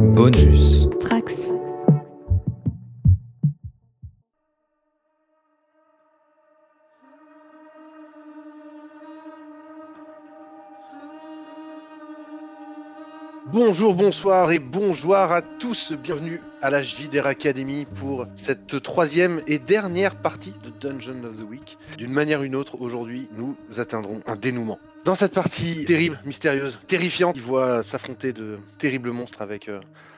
Bonus. Trax. Bonjour, bonsoir et bonjour à tous. Bienvenue à la JDR Academy pour cette troisième et dernière partie de Dungeon of the Week. D'une manière ou d'une autre, aujourd'hui, nous atteindrons un dénouement. Dans cette partie terrible, mystérieuse, terrifiante, qui voit s'affronter de terribles monstres avec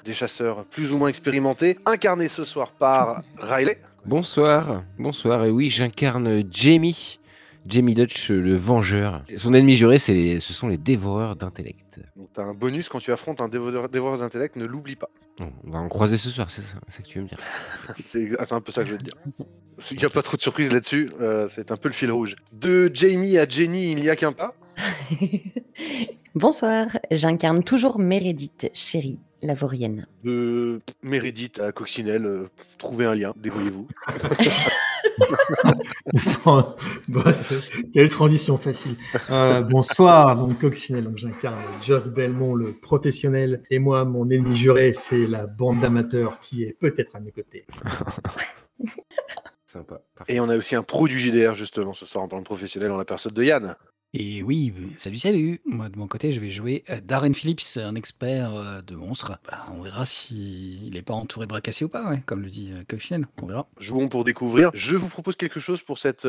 des chasseurs plus ou moins expérimentés, incarnés ce soir par Riley. Bonsoir, bonsoir, et oui, j'incarne Jamie Dutch, le vengeur. Son ennemi juré, ce sont les dévoreurs d'intellect. Donc tu as un bonus quand tu affrontes un dévoreur d'intellect, ne l'oublie pas. On va en croiser ce soir, c'est ça que tu veux me dire. C'est un peu ça que je veux te dire. Il n'y a pas trop de surprises là-dessus, c'est un peu le fil rouge. De Jamie à Jenny, il n'y a qu'un pas. Bonsoir, j'incarne toujours Meredith, chérie, la vaurienne. De Meredith à Coccinelle, trouvez un lien, débrouillez-vous. Quelle transition facile. Bonsoir, donc Coccinelle, donc j'incarne Joss Belmont, le professionnel, et moi, mon ennemi juré, c'est la bande d'amateurs qui est peut-être à mes côtés. Sympa. Parfait. Et on a aussi un pro du JDR justement ce soir en parlant de professionnel en la personne de Yann. Et oui, salut. Moi, de mon côté, je vais jouer Darren Phillips, un expert de monstres. On verra s'il n'est pas entouré de bras cassés ou pas, ouais, comme le dit Coccinelle. On verra. Jouons pour découvrir. Je vous propose quelque chose pour cette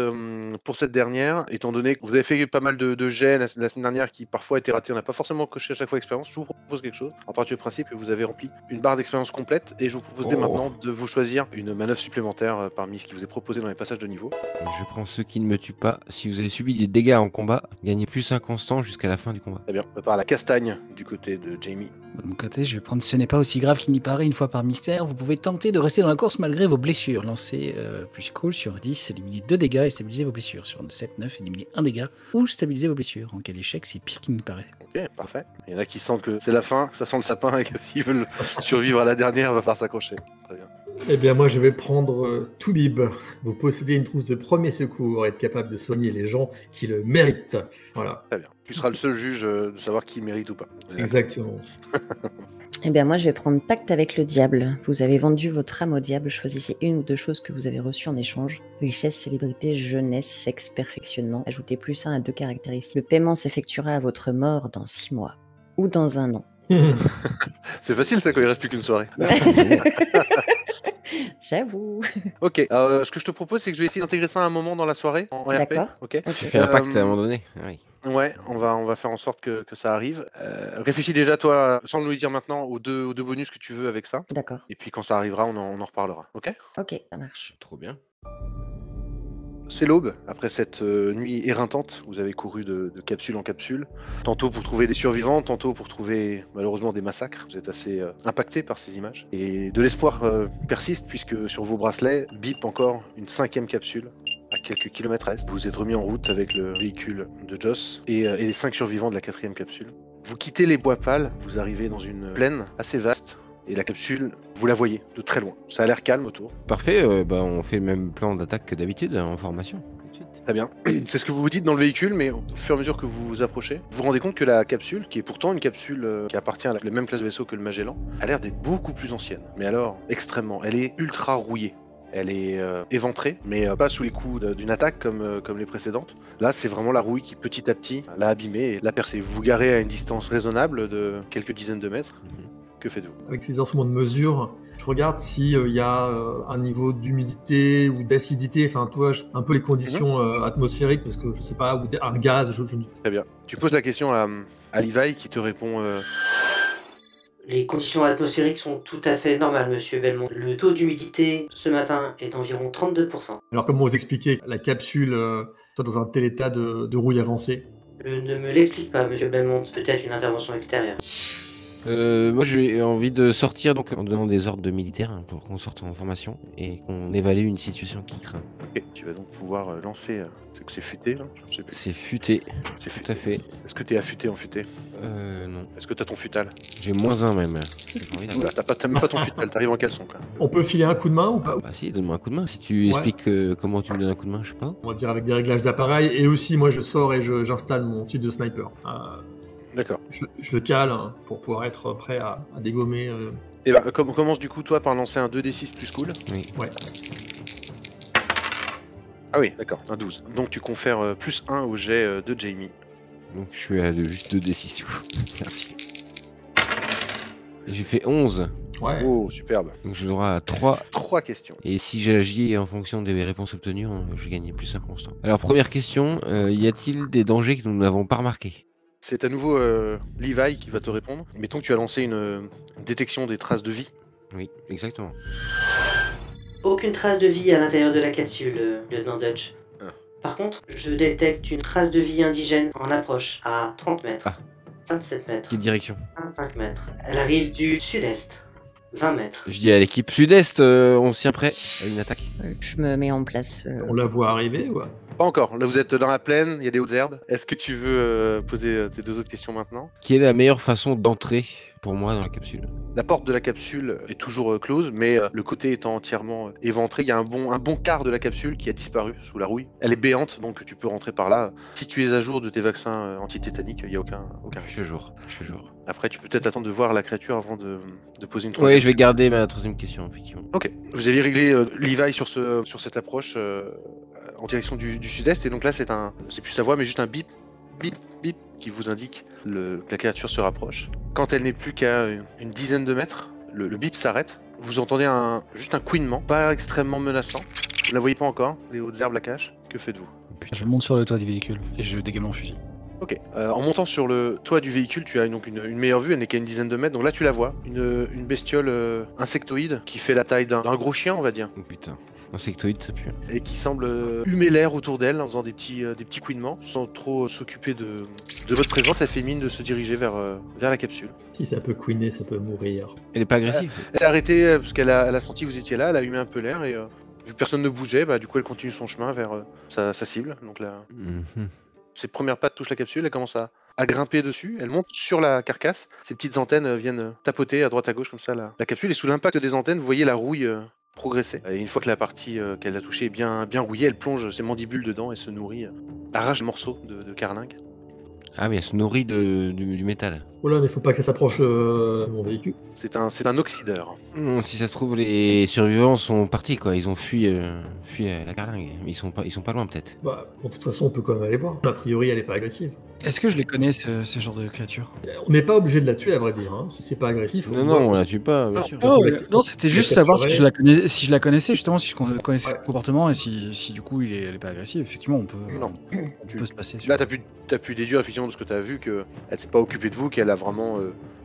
dernière, étant donné que vous avez fait pas mal de jets la semaine dernière qui parfois étaient ratés. On n'a pas forcément coché à chaque fois l'expérience. Je vous propose quelque chose. En partir du principe que vous avez rempli une barre d'expérience complète et je vous propose dès maintenant de vous choisir une manœuvre supplémentaire parmi ce qui vous est proposé dans les passages de niveau. Je prends ceux qui ne me tuent pas. Si vous avez subi des dégâts en combat, gagnez plus un constant jusqu'à la fin du combat. Très bien, on part à la castagne du côté de Jamie. De mon côté, je vais prendre Ce n'est pas aussi grave qu'il n'y paraît une fois par mystère. Vous pouvez tenter de rester dans la course malgré vos blessures. Lancez plus cool sur 10, éliminez 2 dégâts et stabilisez vos blessures. Sur 7, 9, éliminez 1 dégât ou stabilisez vos blessures. En cas d'échec, c'est pire qu'il n'y paraît. Ok, parfait. Il y en a qui sentent que c'est la fin, que ça sent le sapin et que s'ils veulent survivre à la dernière, il va falloir s'accrocher. Très bien. Eh bien, moi, je vais prendre Toubib. Vous possédez une trousse de premier secours et être capable de soigner les gens qui le méritent. Voilà. Très bien. Tu seras le seul juge de savoir qui mérite ou pas. Exactement. Eh bien, moi, je vais prendre Pacte avec le diable. Vous avez vendu votre âme au diable. Choisissez une ou deux choses que vous avez reçues en échange. Richesse, célébrité, jeunesse, sexe, perfectionnement. Ajoutez +1 à 2 caractéristiques. Le paiement s'effectuera à votre mort dans 6 mois ou dans 1 an. C'est facile ça quand il reste plus qu'une soirée. J'avoue. Ok, ce que je te propose c'est que je vais essayer d'intégrer ça à un moment dans la soirée en RP. D'accord. Ok. Tu fais un pacte à un moment donné. Oui. Ouais, on va faire en sorte que ça arrive. Réfléchis déjà toi, sans nous le dire maintenant, aux deux bonus que tu veux avec ça. D'accord. Et puis quand ça arrivera, on en reparlera. Ok. Ok, ça marche. Trop bien. C'est l'aube, après cette nuit éreintante, vous avez couru de capsule en capsule, tantôt pour trouver des survivants, tantôt pour trouver malheureusement des massacres. Vous êtes assez impacté par ces images. Et de l'espoir persiste puisque sur vos bracelets bip encore une 5e capsule à quelques kilomètres est. Vous êtes remis en route avec le véhicule de Joss et les 5 survivants de la 4e capsule. Vous quittez les bois pâles, vous arrivez dans une plaine assez vaste. Et la capsule, vous la voyez de très loin. Ça a l'air calme autour. Parfait, on fait le même plan d'attaque que d'habitude, en formation. Tout de suite. Très bien. C'est ce que vous vous dites dans le véhicule, mais au fur et à mesure que vous vous approchez, vous vous rendez compte que la capsule, qui est pourtant une capsule qui appartient à la même classe vaisseau que le Magellan, a l'air d'être beaucoup plus ancienne. Mais alors, extrêmement. Elle est ultra rouillée. Elle est éventrée, mais pas sous les coups d'une attaque comme les précédentes. Là, c'est vraiment la rouille qui, petit à petit, l'a abîmée et l'a percée. Vous vous garez à une distance raisonnable de quelques dizaines de mètres. Que faites-vous? Avec ces instruments de mesure, je regarde s'il y a un niveau d'humidité ou d'acidité, enfin, toi, un peu les conditions atmosphériques, parce que je sais pas, ou un gaz. Très bien. Tu poses la question à Levi qui te répond. Les conditions atmosphériques sont tout à fait normales, monsieur Belmont. Le taux d'humidité ce matin est d'environ 32%. Alors, comment vous expliquez la capsule soit dans un tel état de rouille avancée? Je ne me l'explique pas, monsieur Belmont. Peut-être une intervention extérieure. Moi j'ai envie de sortir donc en donnant des ordres de militaires pour qu'on sorte en formation et qu'on évalue une situation qui craint. Ok, tu vas donc pouvoir lancer. C'est que c'est futé là? Je sais plus. C'est futé. C'est Tout à fait. Est-ce que t'es affûté en futé? Non. Est-ce que t'as ton futal? J'ai -1 même. T'as même pas ton futal, t'arrives en caleçon quoi. On peut filer un coup de main ou pas? Bah si, donne-moi un coup de main. Si tu expliques comment tu me donnes un coup de main, je sais pas. On va dire avec des réglages d'appareil, et aussi moi je sors et j'installe mon type de sniper. D'accord. Je le cale hein, pour pouvoir être prêt à dégommer. Et bah, on commence du coup, toi, par lancer un 2d6 plus cool. Oui. Ouais. Ah oui, d'accord, un 12. Donc tu confères plus 1 au jet de Jamie. Donc je suis à juste 2d6 du coup. Merci. J'ai fait 11. Ouais. Oh, superbe. Donc je l'aurai à 3. 3 questions. Et si j'agis en fonction des réponses obtenues, je gagne plus un constant. Alors première question, y a-t-il des dangers que nous n'avons pas remarqués? C'est à nouveau Levi qui va te répondre. Mettons que tu as lancé une détection des traces de vie. Oui, exactement. Aucune trace de vie à l'intérieur de la capsule, lieutenant Dutch. Ah. Par contre, je détecte une trace de vie indigène en approche, à 30 mètres. Ah. 27 mètres. Quelle direction? 25 mètres. Elle arrive du sud-est. 20 mètres. Je dis à l'équipe sud-est, on s'y est prêt à une attaque. Je me mets en place. On la voit arriver, ouais. Pas encore. Là, vous êtes dans la plaine, il y a des hautes herbes. Est-ce que tu veux poser tes 2 autres questions maintenant? Quelle est la meilleure façon d'entrer pour moi dans la capsule? La porte de la capsule est toujours close, mais le côté étant entièrement éventré, il y a un bon quart de la capsule qui a disparu sous la rouille. Elle est béante, donc tu peux rentrer par là. Si tu es à jour de tes vaccins anti-tétaniques, il n'y a aucun Je suis risque. à jour. Après, tu peux peut-être attendre de voir la créature avant de poser une Oui, troisième. je vais garder ma troisième question, effectivement. Ok, vous avez réglé Levi sur cette approche en direction du sud-est, et donc là c'est plus sa voix, mais juste un bip, bip, bip, qui vous indique que la créature se rapproche. Quand elle n'est plus qu'à une dizaine de mètres, le bip s'arrête. Vous entendez juste un couinement, pas extrêmement menaçant. Vous ne la voyez pas encore, les hautes herbes la cachent. Que faites-vous? Je monte sur le toit du véhicule et je dégaine mon fusil. Ok. En montant sur le toit du véhicule, tu as donc une meilleure vue, elle n'est qu'à une dizaine de mètres. Donc là, tu la vois, une bestiole insectoïde qui fait la taille d'un gros chien, on va dire, Oh putain, insectoïde ça pue. et qui semble humer l'air autour d'elle en faisant des petits couinements, sans trop s'occuper de votre présence. Elle fait mine de se diriger vers la capsule. Si ça peut couiner, ça peut mourir. Elle est pas agressive? Elle s'est arrêtée parce qu'elle a senti que vous étiez là, elle a humé un peu l'air, et vu que personne ne bougeait, du coup elle continue son chemin vers sa cible. Donc là, Mhm. ses premières pattes touchent la capsule, elle commence à grimper dessus, elle monte sur la carcasse, ses petites antennes viennent tapoter à droite à gauche comme ça la capsule, et sous l'impact des antennes, vous voyez la rouille progresser. Et une fois que la partie qu'elle a touchée est bien rouillée, elle plonge ses mandibules dedans et se nourrit, arrache des morceaux de carlingue. Ah oui, elle se nourrit du métal. Oh là, mais faut pas que ça s'approche de mon véhicule. C'est un oxydeur. Si ça se trouve, les survivants sont partis, quoi. Ils ont fui la carlingue. Mais ils sont pas loin, peut-être. Bah, de toute façon, on peut quand même aller voir. A priori, elle est pas agressive. Est-ce que je les connais, ce genre de créatures? On n'est pas obligé de la tuer, à vrai dire. Hein. Si c'est pas agressif. Non, on la tue pas, bien sûr. Oh, la- non, c'était juste la savoir si capturer. je la connaissais, justement, si je connaissais Ouais. son comportement et si du coup elle est pas agressive. Effectivement, on peut, Non. on peut se passer sur. Là, t'as pu déduire effectivement de ce que t'as vu qu'elle s'est pas occupée de vous, qu'elle a vraiment.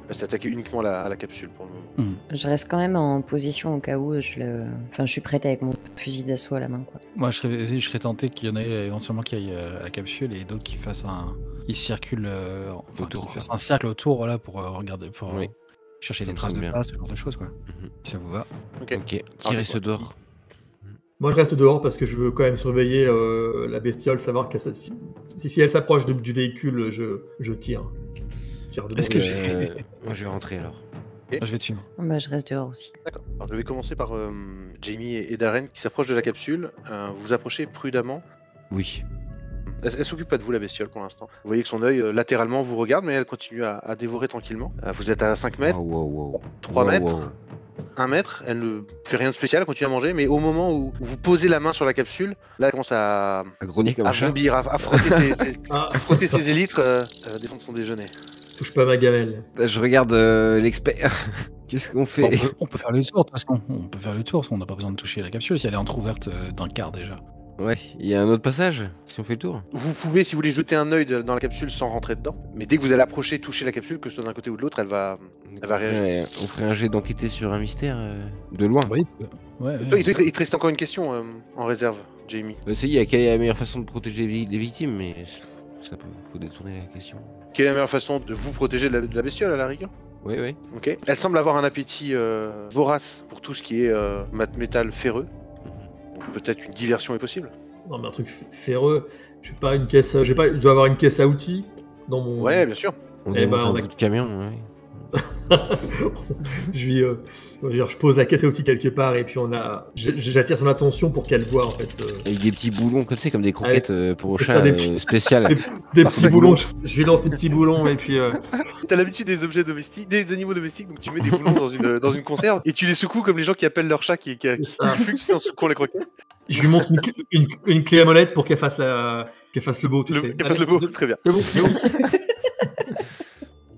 Elle s'est attaquée uniquement à la capsule pour le moment. Je reste quand même en position au cas où je suis prête avec mon fusil d'assaut à la main, quoi. Moi, je serais tenté qu'il y en ait éventuellement qui aillent à la capsule et d'autres qui fassent ils circulent, Autour, qui fassent un cercle autour, voilà, pour regarder, pour Oui. chercher des Ça me traces de semble bien. pas, ce genre de choses, quoi. Mhm. Si ça vous va. Ok. Ok, qui Ah, reste d'accord. dehors? Moi, je reste dehors parce que je veux quand même surveiller la bestiole, savoir qu'elle si elle s'approche du véhicule, je tire. Tire de Est-ce bon. que Moi, je vais rentrer, alors. je vais te suivre. Bah, je reste dehors aussi. D'accord. Alors, je vais commencer par Jamie et Darren qui s'approchent de la capsule. Vous approchez prudemment. Oui. Elle s'occupe pas de vous, la bestiole, pour l'instant. Vous voyez que son œil latéralement vous regarde, mais elle continue à dévorer tranquillement. Vous êtes à 5 mètres, Wow. 3 Wow, mètres, wow. 1 mètre. Elle ne fait rien de spécial, elle continue à manger, mais au moment où vous posez la main sur la capsule, là, elle commence à À grogner comme un chat. vomir, à frotter Ah, à frotter ses élytres, à défendre son déjeuner. touche pas ma gamelle. Bah, je regarde l'expert. Qu'est-ce qu'on fait? On peut faire le tour, de toute façon. On peut faire le tour, parce qu'on n'a pas besoin de toucher la capsule si elle est entrouverte d'un quart déjà. Ouais, il y a un autre passage, si on fait le tour. Vous pouvez, si vous voulez, jeter un œil dans la capsule sans rentrer dedans, mais dès que vous allez approcher, toucher la capsule, que ce soit d'un côté ou de l'autre, elle va réagir. Ouais, on ferait un jet d'enquêter sur un mystère de loin. Oui. Ouais. Toi, il te reste encore une question en réserve, Jamie. Bah, c'est quelle est la meilleure façon de protéger les victimes, mais ça faut détourner la question. Quelle est la meilleure façon de vous protéger de la bestiole à la rigueur? Oui. Ok. Elle semble avoir un appétit vorace pour tout ce qui est métal ferreux. Donc peut-être une diversion est possible. Non, mais un truc ferreux. J'ai pas une caisse. Je dois avoir une caisse à outils dans mon. Ouais, bien sûr. On Eh démonte ben, un on a- bout de camion, ouais. je pose la caisse à outils quelque part et puis j'attire son attention pour qu'elle voit en fait. Avec des petits boulons comme ça, comme des croquettes pour c'est chat ça, des petits- spéciales. Des petits boulons. Je lui lance des petits boulons et puis. T'as l'habitude des objets domestiques, des animaux domestiques, donc tu mets des boulons dans une conserve et tu les secoues comme les gens qui appellent leur chat qui ça. fugue en secouant les croquettes. Je lui montre une clé à molette pour qu'elle fasse le beau, tu sais. Qu'elle fasse le beau, très bien. C'est bon.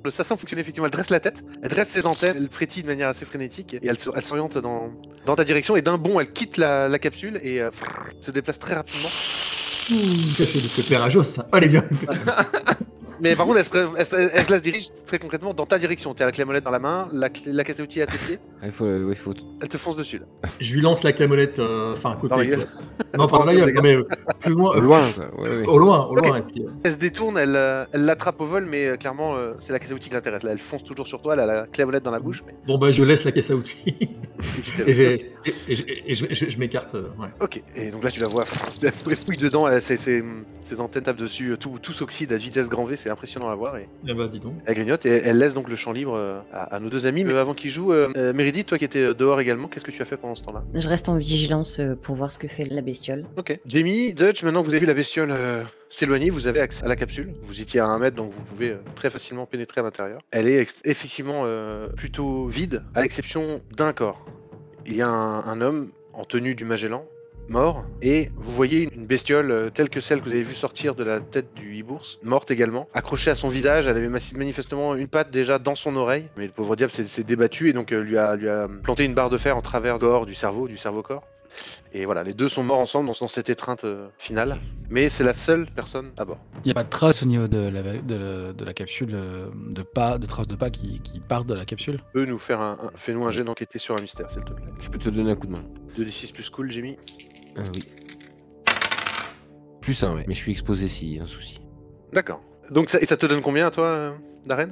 Le Sassan fonctionne effectivement, elle dresse la tête, elle dresse ses antennes, elle frétille de manière assez frénétique et elle s'oriente dans ta direction et d'un bond elle quitte la capsule et se déplace très rapidement. Ça c'est du côté rageuse ça. Allez bien. Mais par contre elle se dirige très concrètement dans ta direction. T'as la clé à molette dans la main, la caisse à outils est à tes pieds, Il faut... elle te fonce dessus là. Je lui lance la clé à molette, enfin Dans la côté. gueule. Non, pas dans la gueule, mais plus loin. Au loin, quoi. Ouais. Au loin. Ok. Et puis, Elle se détourne, elle l'attrape au vol, mais clairement c'est la caisse à outils qui l'intéresse. Là elle fonce toujours sur toi, elle a la clé à molette dans la bouche. Mais... bon bah je laisse la caisse à outils Et et je m'écarte. Ouais. Ok, et donc là tu la vois, elle fouille dedans, ses antennes tapent dessus, tout s'oxyde à vitesse grand V, c'est impressionnant à voir. Et Eh bah dis donc. elle grignote et elle laisse donc le champ libre à nos deux amis. Mais avant qu'ils jouent, Meredith, toi qui étais dehors également, qu'est-ce que tu as fait pendant ce temps-là? Je reste en vigilance pour voir ce que fait la bestiole. Ok. Jamie, Dutch, maintenant que vous avez vu la bestiole s'éloigner, vous avez accès à la capsule. Vous étiez à 1 mètre, donc vous pouvez très facilement pénétrer à l'intérieur. Elle est effectivement plutôt vide, à l'exception d'un corps. Il y a un homme en tenue du Magellan, mort, et vous voyez une bestiole telle que celle que vous avez vue sortir de la tête du hibbours, morte également, accrochée à son visage. Elle avait manifestement une patte déjà dans son oreille, mais le pauvre diable s'est débattu et donc lui a planté une barre de fer en travers du cerveau-corps. Et voilà, les deux sont morts ensemble dans cette étreinte finale, mais c'est la seule personne à bord. Il n'y a pas de traces au niveau de la capsule, de traces de pas qui partent de la capsule. Fais-nous un jet d'enquêter sur un mystère, s'il te plaît. Je peux te donner un coup de main. 2d6 plus cool, Jamie. Oui. Plus un, ouais. Mais je suis exposé s'il y a un souci. D'accord. Donc ça te donne combien à toi, Darren?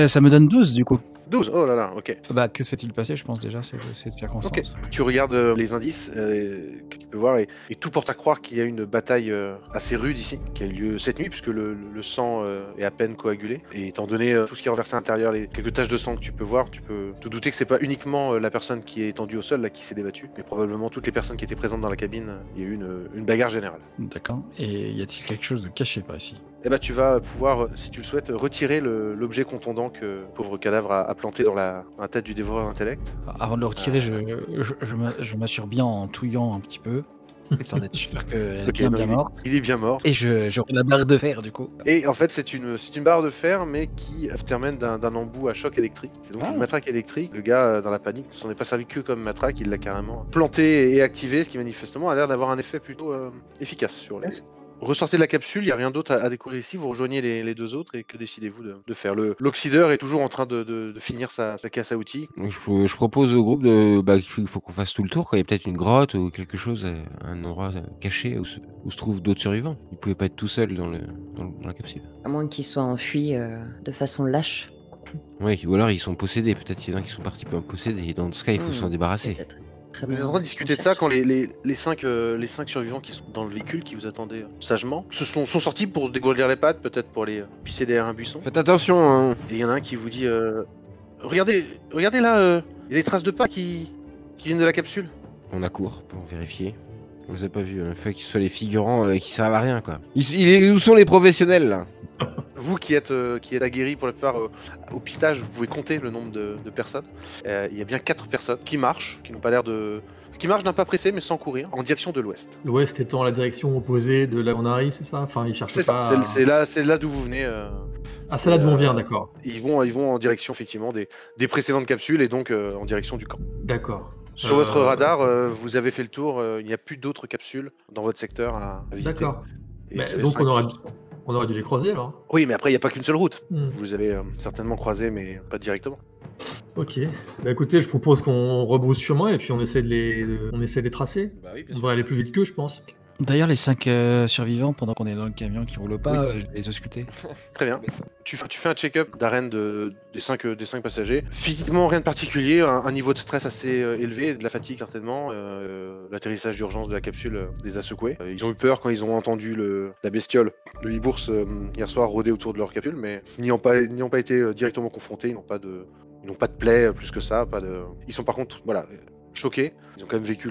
Ça me donne 12 du coup. 12, oh là là, ok. Bah, que s'est-il passé, je pense déjà, c'est cette circonstance. Ok. Tu regardes les indices que tu peux voir et tout porte à croire qu'il y a une bataille assez rude ici, qui a eu lieu cette nuit, puisque le sang est à peine coagulé. Et étant donné tout ce qui est renversé à l'intérieur, les quelques taches de sang que tu peux voir, tu peux te douter que c'est pas uniquement la personne qui est étendue au sol là qui s'est débattue, mais probablement toutes les personnes qui étaient présentes dans la cabine. Il y a eu une bagarre générale. D'accord. Et y a-t-il quelque chose de caché par ici? Eh ben, tu vas pouvoir, si tu le souhaites, retirer l'objet contondant que le pauvre cadavre a planté dans la tête du dévoreur d'intellect. Avant de le retirer, je m'assure bien en touillant un petit peu, histoire d'être sûr qu'elle est bien morte. Il est bien mort. Et je la barre de fer du coup. Et en fait, c'est une barre de fer, mais qui se termine d'un embout à choc électrique. C'est donc une matraque électrique. Le gars, dans la panique, ne s'en est pas servi que comme matraque, il l'a carrément planté et activé, ce qui manifestement a l'air d'avoir un effet plutôt efficace sur les... Ressortez de la capsule, il n'y a rien d'autre à découvrir ici, vous rejoignez les deux autres et que décidez-vous de faire? L'oxydeur est toujours en train de finir sa caisse à outils. Je propose au groupe qu'il faut qu'on fasse tout le tour, quoi. Il y a peut-être une grotte ou quelque chose, un endroit caché où se trouvent d'autres survivants. Ils ne pouvaient pas être tout seuls dans la capsule. À moins qu'ils soient enfuis de façon lâche. Oui, ou alors ils sont possédés, peut-être qu'il y en a qui sont partis possédés, et dans ce cas il faut s'en débarrasser. Peut-être. On est en train de discuter de ça quand les 5 survivants qui sont dans le véhicule, qui vous attendaient sagement, sont sortis pour se dégourdir les pattes, peut-être pour les pisser derrière un buisson. Faites attention, hein. Et il y en a un qui vous dit regardez là, il y a des traces de pas qui viennent de la capsule. On accourt pour vérifier. On les a pas vus, il faut qu'ils soient les figurants qui servent à rien, quoi. Où sont les professionnels, là? Vous qui êtes aguerris pour la plupart au pistage, vous pouvez compter le nombre de personnes. Il y a bien 4 personnes qui marchent, qui n'ont pas l'air de... qui marchent d'un pas pressé mais sans courir, en direction de l'ouest. L'ouest étant la direction opposée de là où on arrive, c'est ça? Enfin, ils cherchent pas... C'est là d'où vous venez. Ah, c'est là d'où on vient, d'accord. Ils vont en direction effectivement des précédentes capsules et donc en direction du camp. D'accord. Sur votre radar, vous avez fait le tour, il n'y a plus d'autres capsules dans votre secteur à visiter. D'accord. Et Mais vous avez donc 5 on aurait dû les croiser alors. Oui, mais après, il n'y a pas qu'une seule route. Hmm. Vous les avez certainement croisés, mais pas directement. Ok. Bah écoutez, je propose qu'on rebrousse chemin et puis on essaie de les tracer. Bah oui, On devrait aller plus vite qu'eux, je pense. D'ailleurs, les 5 survivants, pendant qu'on est dans le camion qui roule pas, je vais les ausculter. Très bien. Tu fais un check-up d'arène des 5 passagers. Physiquement, rien de particulier, un niveau de stress assez élevé, de la fatigue certainement. L'atterrissage d'urgence de la capsule les a secoués. Ils ont eu peur quand ils ont entendu la bestiole, le Libours, hier soir rôder autour de leur capsule, mais n'y ont pas été directement confrontés, ils n'ont pas de plaie plus que ça. Ils sont par contre, choqués. Ils ont quand même vécu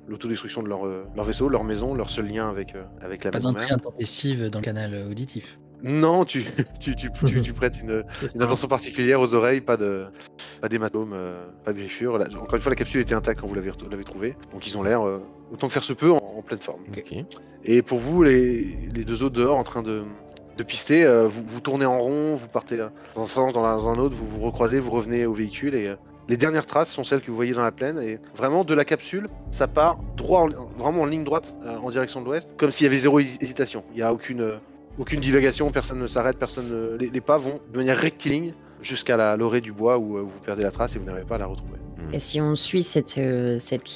l'autodestruction de leur vaisseau, leur maison, leur seul lien avec la Pas maison d'entrée mère. intempestive dans le canal auditif. Non, tu prêtes une attention particulière aux oreilles, pas d'hématome, pas de griffure. Encore une fois, la capsule était intacte quand vous l'avez trouvée, donc ils ont l'air, autant que faire se peut, en pleine forme. Ok. Et pour vous, les deux autres dehors en train de pister, vous tournez en rond, vous partez dans un sens, dans un autre, vous vous recroisez, vous revenez au véhicule et les dernières traces sont celles que vous voyez dans la plaine et vraiment de la capsule, ça part droit, vraiment en ligne droite en direction de l'ouest, comme s'il y avait zéro hésitation. Il n'y a aucune divagation, personne ne s'arrête, les pas vont de manière rectiligne jusqu'à l'orée du bois où vous perdez la trace et vous n'arrivez pas à la retrouver. Et si on suit cette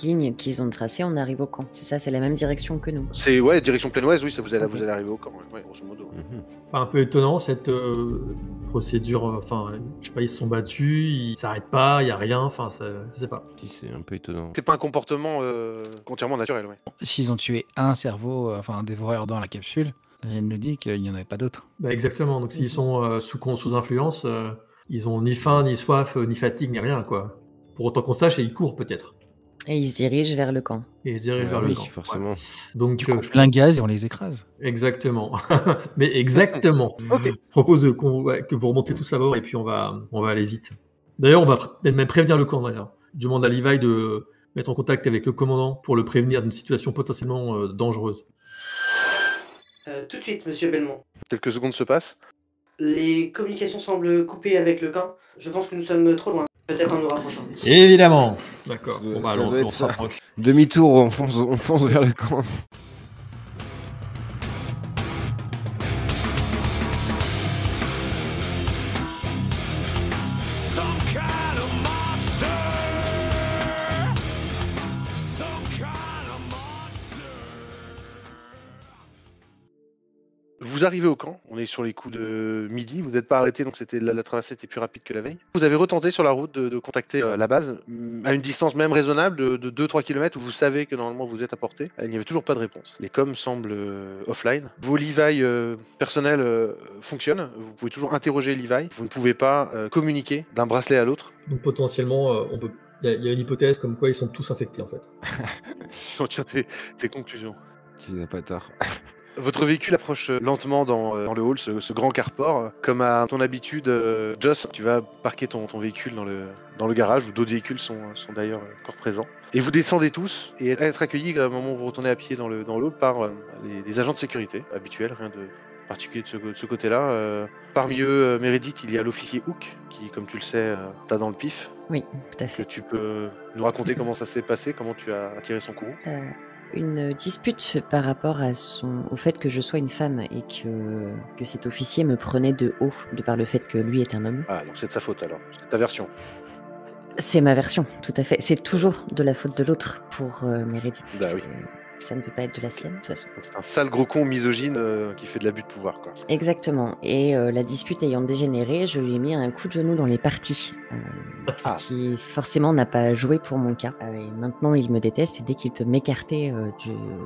ligne qu'ils ont tracée, on arrive au camp. C'est ça, c'est la même direction que nous. C'est direction plein ouest, oui, ça vous allez arriver au camp, ouais, grosso modo. Un peu étonnant cette procédure. Enfin, je sais pas, ils se sont battus, ils s'arrêtent pas, il y a rien. Enfin, je sais pas. Si, c'est un peu étonnant. C'est pas un comportement entièrement naturel, ouais. S'ils ont tué un cerveau, un dévoreur dans la capsule, rien ne nous dit qu'il n'y en avait pas d'autres. Bah, exactement. Donc s'ils sont sous influence, ils ont ni faim, ni soif, ni fatigue, ni rien, quoi. Pour autant qu'on sache, et ils courent peut-être. Et ils se dirigent vers le camp. Et ils se dirigent vers oui, le camp. forcément. Ouais. Donc, Plein gaz et on les écrase. exactement. Mais exactement. Ok. Je propose que vous remontez tous à bord et puis on va aller vite. D'ailleurs, on va même prévenir le camp, d'ailleurs. Je demande à Levi de mettre en contact avec le commandant pour le prévenir d'une situation potentiellement dangereuse. Tout de suite, monsieur Belmont. Quelques secondes se passent. Les communications semblent coupées avec le camp. Je pense que nous sommes trop loin. Peut-être en nous rapprochant. Évidemment. D'accord. Ça Bon, bah, doit alors, être on se ça. rapproche. Demi-tour, on fonce vers le camp. Vous arrivez au camp, on est sur les coups de midi, vous n'êtes pas arrêté, donc la traversée était plus rapide que la veille. Vous avez retenté sur la route de contacter la base, à une distance même raisonnable de 2-3 km où vous savez que normalement vous êtes à portée. Il n'y avait toujours pas de réponse. Les coms semblent offline. Vos Levi personnels fonctionnent, vous pouvez toujours interroger Levi. Vous ne pouvez pas communiquer d'un bracelet à l'autre. Donc potentiellement, il y a une hypothèse comme quoi ils sont tous infectés en fait. On tire tes conclusions. Tu n'as pas tort. Votre véhicule approche lentement dans le hall, ce grand carport. Comme à ton habitude, Joss, tu vas parquer ton véhicule dans le garage, où d'autres véhicules sont d'ailleurs encore présents. Et vous descendez tous et être accueillis au moment où vous retournez à pied dans le hall par les agents de sécurité habituels, rien de particulier de ce côté-là. Parmi eux, Meredith, il y a l'officier Hook, qui, comme tu le sais, t'a dans le pif. Oui, tout à fait. Tu peux nous raconter comment ça s'est passé, comment tu as attiré son courroux? Une dispute par rapport au fait que je sois une femme et que cet officier me prenait de haut, de par le fait que lui est un homme. Ah, donc c'est de sa faute alors, c'est ta version. C'est ma version, tout à fait. C'est toujours de la faute de l'autre pour Meredith. Bah oui. Ça ne peut pas être de la sienne, de toute façon. Donc c'est un sale gros con misogyne qui fait de l'abus de pouvoir, quoi. Exactement. Et la dispute ayant dégénéré, je lui ai mis un coup de genou dans les parties. Ce qui, forcément, n'a pas joué pour mon cas. Et maintenant, il me déteste et dès qu'il peut m'écarter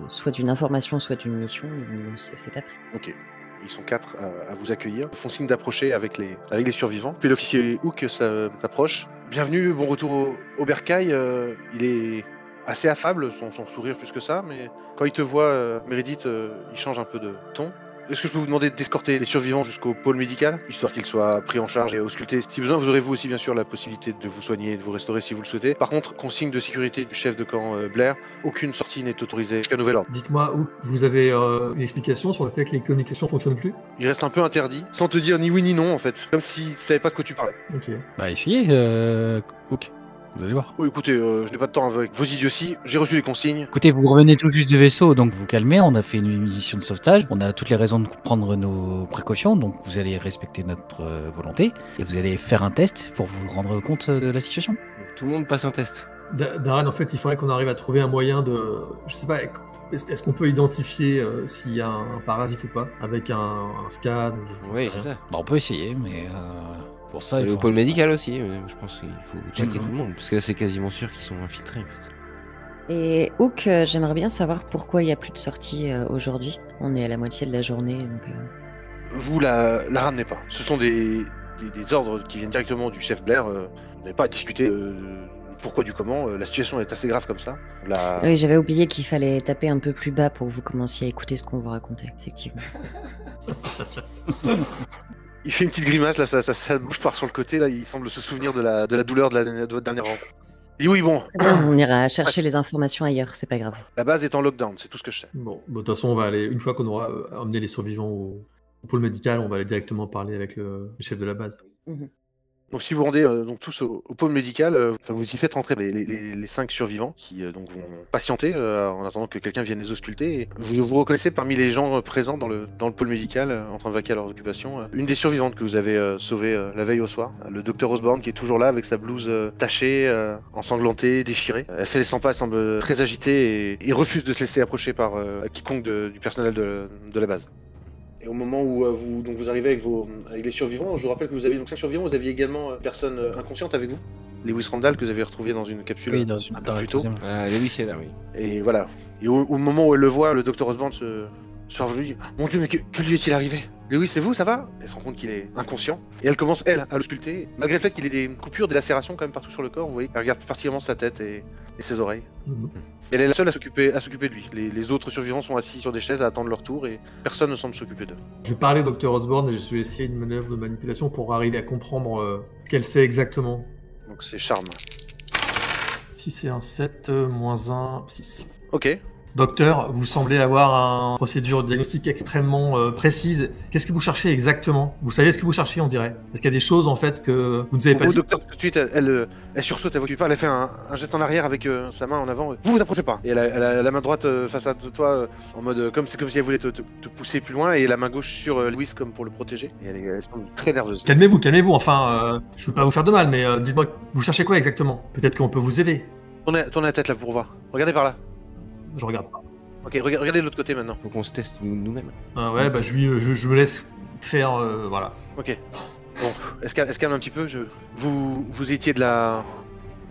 soit d'une information, soit d'une mission, il ne se fait pas pris. Ok. Ils sont 4 à vous accueillir. Ils font signe d'approcher avec les survivants. Puis l'officier Hook s'approche. Bienvenue, bon retour au bercail. Il est assez affable, son sourire plus que ça, mais quand il te voit, Meredith, il change un peu de ton. Est-ce que je peux vous demander d'escorter les survivants jusqu'au pôle médical, histoire qu'ils soient pris en charge et auscultés? Si besoin, vous aurez vous aussi bien sûr la possibilité de vous soigner et de vous restaurer si vous le souhaitez. Par contre, consigne de sécurité du chef de camp Blair, aucune sortie n'est autorisée jusqu'à nouvel ordre. Dites-moi, vous avez une explication sur le fait que les communications fonctionnent plus? Il reste un peu interdit, sans te dire ni oui ni non en fait, comme si tu savais pas de quoi tu parlais. Ok. Bah essayez, Hook. Vous allez voir. Oh, écoutez, je n'ai pas de temps avec vos idioties, j'ai reçu les consignes. Écoutez, vous revenez tout juste du vaisseau, donc vous calmez, on a fait une mission de sauvetage, on a toutes les raisons de prendre nos précautions, donc vous allez respecter notre volonté, et vous allez faire un test pour vous rendre compte de la situation. Donc, tout le monde passe un test. Darren, en fait, il faudrait qu'on arrive à trouver un moyen de... Je sais pas, Est-ce qu'on peut identifier s'il y a un parasite ou pas avec un scan? Oui, c'est ça. Bah, on peut essayer, mais pour ça, il Et faut au pôle médical aussi, je pense qu'il faut checker tout le monde, parce que là c'est quasiment sûr qu'ils sont infiltrés en fait. Et Hook, j'aimerais bien savoir pourquoi il n'y a plus de sortie aujourd'hui. On est à la moitié de la journée, donc... Vous la ramenez pas. Ce sont des ordres qui viennent directement du chef Blair. Vous n'avez pas à discuter pourquoi du comment. La situation est assez grave comme ça. Oui, j'avais oublié qu'il fallait taper un peu plus bas pour que vous commenciez à écouter ce qu'on vous racontait, effectivement. Il fait une petite grimace, là, sa bouche part sur le côté, là, il semble se souvenir de la douleur de votre dernière rencontre. Et oui, bon. On ira chercher les informations ailleurs, c'est pas grave. La base est en lockdown, c'est tout ce que je sais. Bon, de toute façon, on va aller, une fois qu'on aura amené les survivants au pôle médical, on va aller directement parler avec le chef de la base. Donc si vous rendez donc tous au pôle médical, vous y faites rentrer les 5 survivants qui donc vont patienter en attendant que quelqu'un vienne les ausculter. Et vous reconnaissez parmi les gens présents dans le pôle médical en train de vaquer à leurs occupations une des survivantes que vous avez sauvée la veille au soir, le docteur Osborne qui est toujours là avec sa blouse tachée, ensanglantée, déchirée. Elle fait les 100 pas, elle semble très agitée et refuse de se laisser approcher par quiconque du personnel de la base. Et au moment où vous arrivez avec les survivants, je vous rappelle que vous aviez donc 5 survivants, vous aviez également une personne inconsciente avec vous, Lewis Randall, que vous avez retrouvé dans une capsule Oui, un peu plus tôt. Oui, c'est là, oui. Et voilà. Et au moment où elle le voit, le docteur Osborne se lui dit « Mon Dieu, mais que lui est-il arrivé ? Lewis, c'est vous, ça va ?» Elle se rend compte qu'il est inconscient. Et elle commence, elle, à l'ausculter. Malgré le fait qu'il ait des coupures, des lacérations quand même partout sur le corps, vous voyez, elle regarde particulièrement sa tête et ses oreilles. Elle est la seule à s'occuper de lui. Les autres survivants sont assis sur des chaises à attendre leur tour et personne ne semble s'occuper d'eux. Je vais parler au docteur Osborne et je vais essayer une manœuvre de manipulation pour arriver à comprendre ce qu'elle sait exactement. Donc c'est charme. Si c'est un 7, moins 1, 6. Ok. Docteur, vous semblez avoir une procédure diagnostique extrêmement précise. Qu'est-ce que vous cherchez exactement? Vous savez ce que vous cherchez, on dirait. Est-ce qu'il y a des choses, en fait, que vous ne avez pas dit? Docteur, tout de suite, elle sursaute, elle voit que tu parles, elle fait un jet en arrière avec sa main en avant. Vous approchez pas. Et elle a la main droite face à toi, en mode comme si elle voulait te pousser plus loin, et la main gauche sur Louis comme pour le protéger. Et elle semble très nerveuse. Calmez-vous, enfin, je veux pas vous faire de mal, mais dites-moi, vous cherchez quoi exactement? Peut-être qu'on peut vous aider. Tournez la tête là pour voir. Regardez par là. Je regarde pas. Ok, regardez de l'autre côté maintenant. Faut qu'on se teste nous-mêmes. Ouais, bah je me laisse faire, voilà. Ok. Bon, elle se calme un petit peu. Vous étiez de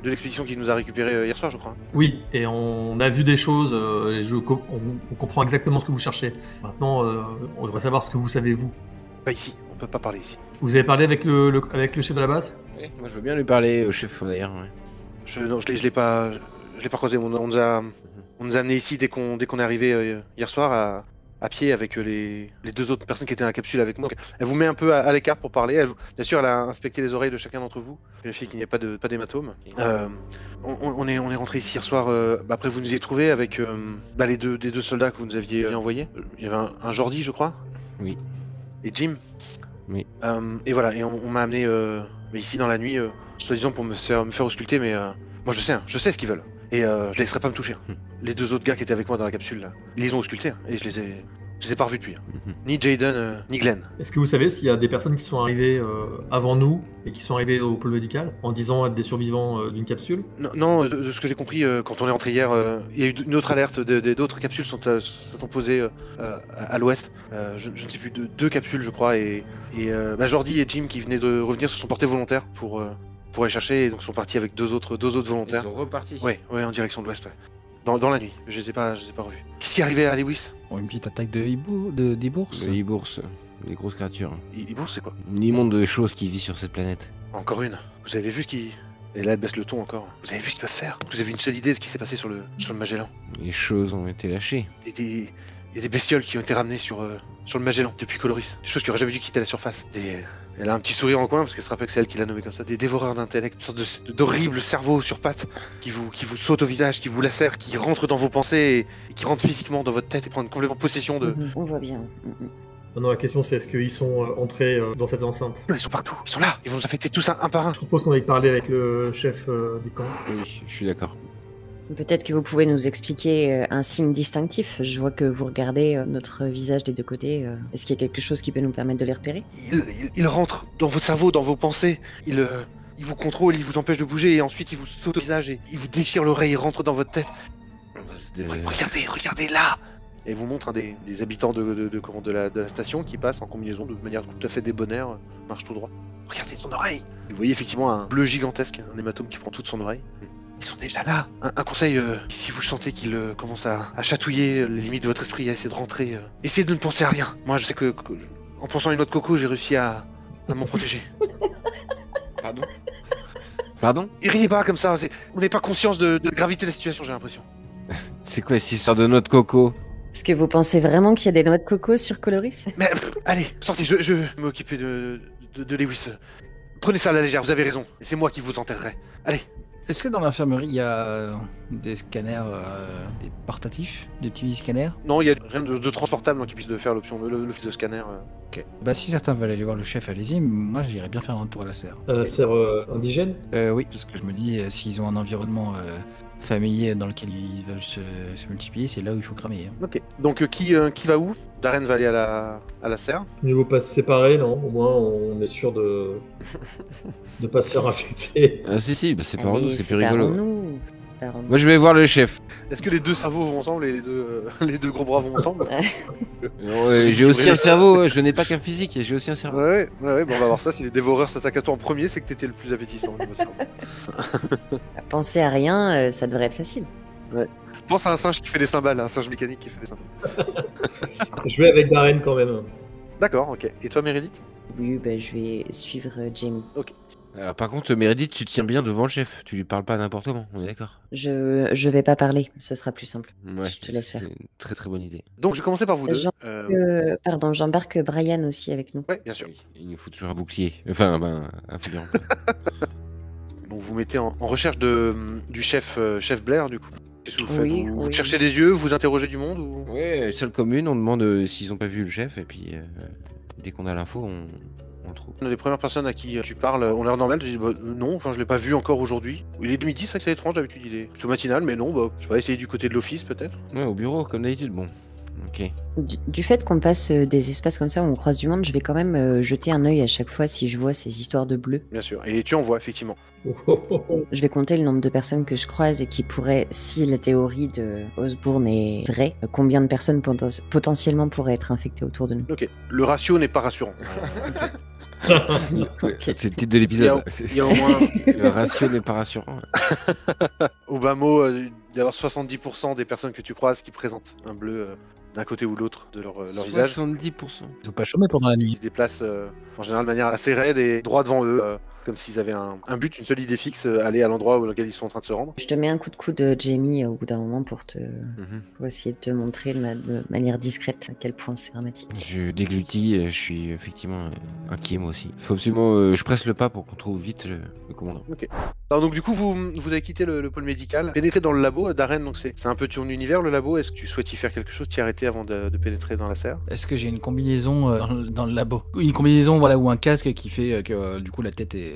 l'expédition qui nous a récupéré hier soir, je crois. Oui, et on a vu des choses, et on comprend exactement ce que vous cherchez. Maintenant, on devrait savoir ce que vous savez, vous. Pas ici, on peut pas parler ici. Vous avez parlé avec le chef de la base? Oui, moi je veux bien lui parler au chef d'ailleurs. Ouais. Je l'ai pas croisé. On nous a amenés ici dès qu'on est arrivé hier soir à pied avec les 2 autres personnes qui étaient dans la capsule avec moi. Donc, elle vous met un peu à l'écart pour parler. Bien sûr, elle a inspecté les oreilles de chacun d'entre vous, vérifié qu'il n'y a pas d'hématome. On est rentré ici hier soir. Après, vous nous y avez trouvé avec les deux soldats que vous nous aviez envoyés. Il y avait un Jordi, je crois. Oui. Et Jim. Oui. Et voilà. Et on m'a amené ici dans la nuit, soi-disant pour me faire ausculter, mais moi je sais ce qu'ils veulent. Et je les laisserai pas me toucher. Les 2 autres gars qui étaient avec moi dans la capsule, là, ils les ont auscultés, et je les ai pas revus depuis. Ni Jaden, ni Glenn. Est-ce que vous savez s'il y a des personnes qui sont arrivées avant nous et qui sont arrivées au pôle médical en disant être des survivants d'une capsule? Non, de ce que j'ai compris, quand on est rentré hier, il y a eu une autre alerte, d'autres capsules sont posées à l'ouest. Je ne sais plus, 2 capsules je crois, et Jordi et Jim qui venaient de revenir se sont portés volontaires pour aller chercher, et donc sont partis avec deux autres volontaires. Ils sont repartis. Ouais, en direction de l'ouest, ouais. Dans la nuit, je les ai pas revus. Qu'est-ce qui est arrivé à Lewis? Une petite attaque d'Ibours. L'Ibours, des grosses créatures. Ibours, c'est quoi? Une immonde de choses qui vit sur cette planète. Encore une. Vous avez vu ce qui... Et là, elle baisse le ton encore. Vous avez vu ce qu'ils peuvent faire? Vous avez une seule idée de ce qui s'est passé sur le Magellan? Les choses ont été lâchées. Il y a des bestioles qui ont été ramenées sur le Magellan depuis Coloris. Des choses qui auraient jamais dû quitter la surface. Elle a un petit sourire en coin parce qu'elle se rappelle que c'est elle qui l'a nommé comme ça. Des dévoreurs d'intellect, une sorte d'horribles cerveaux sur pattes qui vous sautent au visage, qui vous lacèrent, qui rentrent dans vos pensées et qui rentrent physiquement dans votre tête et prennent complètement possession de... On voit bien. Non, la question c'est est-ce qu'ils sont entrés dans cette enceinte? Ils sont partout, ils sont là, ils vont nous affecter tous un par un. Je propose qu'on aille parler avec le chef du camp. Oui, je suis d'accord. Peut-être que vous pouvez nous expliquer un signe distinctif. Je vois que vous regardez notre visage des 2 côtés. Est-ce qu'il y a quelque chose qui peut nous permettre de les repérer? Il rentre dans votre cerveau, dans vos pensées. Il vous contrôle, il vous empêche de bouger et ensuite il vous saute au visage et il vous déchire l'oreille, il rentre dans votre tête. Regardez là. Et vous montre un des habitants de la station qui passe en combinaison de manière tout à fait débonnaire, marche tout droit. Regardez son oreille. Vous voyez effectivement un bleu gigantesque, un hématome qui prend toute son oreille. Ils sont déjà là. Un conseil, si vous sentez qu'il commence à chatouiller les limites de votre esprit, à essayer de rentrer, essayez de ne penser à rien. Moi, je sais que en pensant à une autre coco, j'ai réussi à m'en protéger. Pardon Et riez pas comme ça, on n'est pas conscience de la gravité de la situation, j'ai l'impression. C'est quoi cette histoire de noix de coco? Est-ce que vous pensez vraiment qu'il y a des noix de coco sur Coloris? Mais allez, sortez, je vais m'occuper de Lewis. Prenez ça à la légère, vous avez raison, et c'est moi qui vous enterrerai. Allez. Est-ce que dans l'infirmerie, il y a des scanners, des portatifs, des petits scanners? Non, il y a rien de transportable donc qui puisse faire l'option l'office de scanner. Ok. Bah si certains veulent aller voir le chef, allez-y. Moi, j'irais bien faire un tour à la serre. À la serre indigène? Oui, parce que je me dis, s'ils ont un environnement familier dans lequel ils veulent se multiplier, c'est là où il faut cramer. Hein. Ok. Donc qui va où? Darren va aller à la serre. Mieux vaut pas se séparer, non? Au moins, on est sûr de pas se faire infecter. Ah si, bah, c'est pas Allez, nous, c'est plus rigolo. séparons-nous. Moi je vais voir le chef. Est-ce que les deux cerveaux vont ensemble et les deux gros bras vont ensemble? J'ai aussi un cerveau, je n'ai pas qu'un physique, j'ai aussi un cerveau. Ouais, bon, on va voir ça. Si les dévoreurs s'attaquent à toi en premier, c'est que t'étais le plus appétissant. Il me semble. Penser à rien, ça devrait être facile. Ouais. Pense à un singe qui fait des cymbales, un singe mécanique qui fait des cymbales. Je vais avec Darren quand même. D'accord, ok. Et toi, Meredith? Oui, bah, je vais suivre Jamie. Ok. Alors, par contre, Meredith, tu tiens bien devant le chef, tu lui parles pas n'importe comment, on est d'accord? Je vais pas parler, ce sera plus simple. Ouais, Je te laisse faire. C'est une très très bonne idée. Donc, je vais commencer par vous deux. Pardon, j'embarque Brian aussi avec nous. Ouais, bien sûr. Il nous faut toujours un bouclier, enfin un figurant. Donc, vous mettez en recherche du chef Blair, du coup. Qu'est-ce que vous faites? Oui, Vous oui. cherchez des yeux, vous interrogez du monde ou... Ouais, seule commune, on demande s'ils ont pas vu le chef, et puis dès qu'on a l'info, on le trouve. Les premières personnes à qui tu parles ont l'air normales, tu dis bah, non, enfin je l'ai pas vu encore aujourd'hui. Il est de midi, c'est vrai que c'est étrange, d'habitude il est plutôt matinal, mais non, bah, je vais essayer du côté de l'office peut-être. Ouais, au bureau, comme d'habitude, bon. Ok. Du fait qu'on passe des espaces comme ça où on croise du monde, je vais quand même jeter un œil à chaque fois si je vois ces histoires de bleu. Bien sûr, et tu en vois effectivement. Je vais compter le nombre de personnes que je croise et qui pourraient, si la théorie de Osborne est vraie, combien de personnes potentiellement pourraient être infectées autour de nous. Ok, le ratio n'est pas rassurant. C'est le titre de l'épisode. Il y a au moins, Le ratio n'est pas rassurant. au bas mot, il y a 70% des personnes que tu croises qui présentent un bleu d'un côté ou l'autre de leur visage. 70%. Ils ont pas chômé pendant la Ils nuit. se déplacent en général de manière assez raide et droit devant eux, comme s'ils avaient un but, une seule idée fixe, aller à l'endroit auquel ils sont en train de se rendre. Je te mets un coup de coude, Jamie, au bout d'un moment pour Mhm. pour essayer de te montrer de manière discrète à quel point c'est dramatique. Je déglutis, je suis effectivement inquiet moi aussi. Faut absolument, je presse le pas pour qu'on trouve vite le commandant. Alors donc du coup vous avez quitté le pôle médical, pénétré dans le labo, Darren, donc c'est un peu ton univers le labo, est-ce que tu souhaites y faire quelque chose, t'y arrêter avant de pénétrer dans la serre? Est-ce que j'ai une combinaison dans le labo? Une combinaison, voilà, ou un casque qui fait que du coup la tête est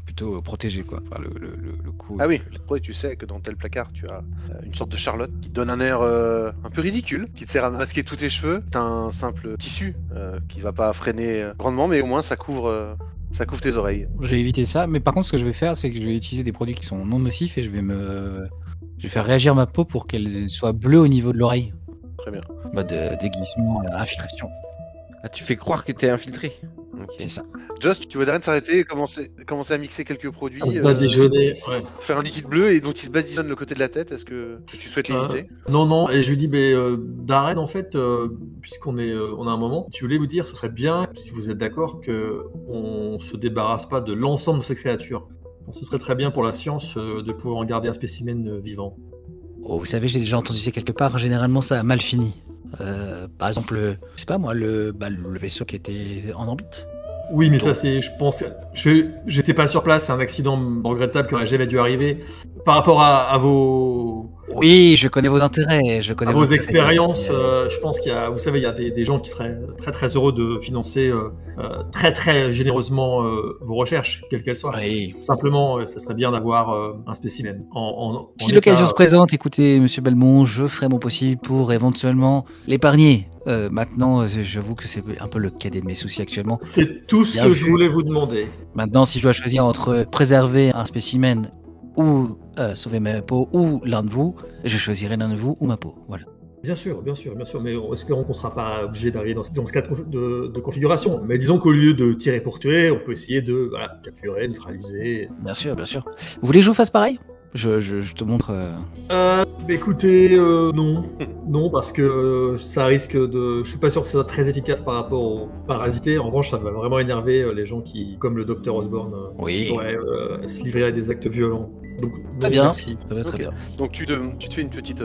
plutôt protégée, quoi. Enfin, le cou. Ah oui, après tu sais que dans tel placard tu as une sorte de Charlotte qui te donne un air un peu ridicule, qui te sert à masquer tous tes cheveux. C'est un simple tissu qui va pas freiner grandement, mais au moins ça couvre tes oreilles. Je vais éviter ça, mais par contre, ce que je vais faire, c'est que je vais utiliser des produits qui sont non nocifs et je vais faire réagir ma peau pour qu'elle soit bleue au niveau de l'oreille. Très bien. Mode déguisement, infiltration. Ah, tu fais croire que t'es infiltré. Ok. C'est ça. Joss, tu vois Darren s'arrêter et commencer à mixer quelques produits. On se badigeonner, ouais. Faire un liquide bleu et dont il se badigeonne le côté de la tête, est-ce que tu souhaites l'éviter? Non, et je lui dis, Darren, en fait, puisqu'on on a un moment, je voulais vous dire, ce serait bien, si vous êtes d'accord, qu'on se débarrasse pas de l'ensemble de ces créatures. Ce serait très bien pour la science de pouvoir en garder un spécimen vivant. Oh, vous savez, j'ai déjà entendu ça quelque part. Généralement, ça a mal fini. Par exemple, je sais pas moi, le vaisseau qui était en orbite. Oui, mais ça, c'est, je pense, j'étais pas sur place, c'est un accident regrettable qui aurait jamais dû arriver. Par rapport à vos... Oui, je connais vos intérêts. Je connais À vos expériences, je pense qu'il y a, vous savez, il y a des gens qui seraient très très heureux de financer très très généreusement vos recherches, quelles qu'elles soient. Oui. Simplement, ça serait bien d'avoir un spécimen. Si l'occasion se présente, écoutez, Monsieur Belmont, je ferai mon possible pour éventuellement l'épargner. Maintenant, j'avoue que c'est un peu le cadet de mes soucis actuellement. C'est tout ce Bien que vu. je voulais vous demander. Maintenant, si je dois choisir entre préserver un spécimen ou sauver ma peau ou l'un de vous, je choisirai l'un de vous ou ma peau. Voilà. Bien sûr, mais espérons qu'on ne sera pas obligé d'arriver dans ce cas de configuration. Mais disons qu'au lieu de tirer pour tuer, on peut essayer de capturer, neutraliser. Bien sûr, bien sûr. Vous voulez que je vous fasse pareil? Je te montre. Écoutez, non. Non, parce que ça risque de... Je suis pas sûr que ce soit très efficace par rapport aux parasités. En revanche, ça va vraiment énerver les gens qui, comme le docteur Osborne, Oui. pourraient se livrer à des actes violents. Donc, Très bien. merci. Ça va très Ok. bien. Donc tu te fais une petite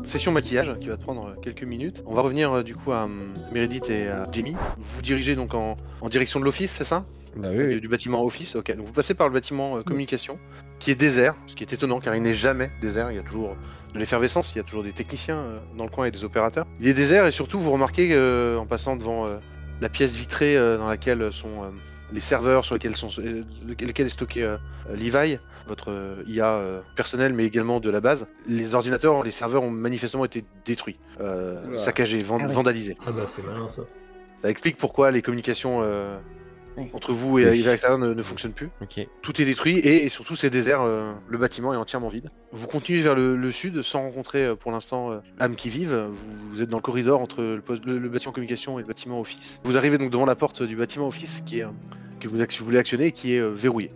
session maquillage qui va te prendre quelques minutes. On va revenir du coup à Meredith et à Jamie. Vous vous dirigez donc en direction de l'office, c'est ça? Bah oui. Du bâtiment office, ok. Donc vous passez par le bâtiment communication qui est désert, ce qui est étonnant car il n'est jamais désert. Il y a toujours de l'effervescence, il y a toujours des techniciens dans le coin et des opérateurs. Il est désert et surtout vous remarquez en passant devant la pièce vitrée dans laquelle sont les serveurs sur lesquels est stocké Levi, votre IA personnel mais également de la base. Les ordinateurs, les serveurs ont manifestement été détruits, saccagés, vandalisés. Ah bah c'est malin ça. Ça explique pourquoi les communications entre vous et l'extérieur ne fonctionnent plus. Ok. Tout est détruit et surtout c'est désert, le bâtiment est entièrement vide. Vous continuez vers le sud sans rencontrer pour l'instant âmes qui vivent. Vous êtes dans le corridor entre le bâtiment communication et le bâtiment office. Vous arrivez donc devant la porte du bâtiment office qui est, que vous voulez actionner et qui est verrouillée.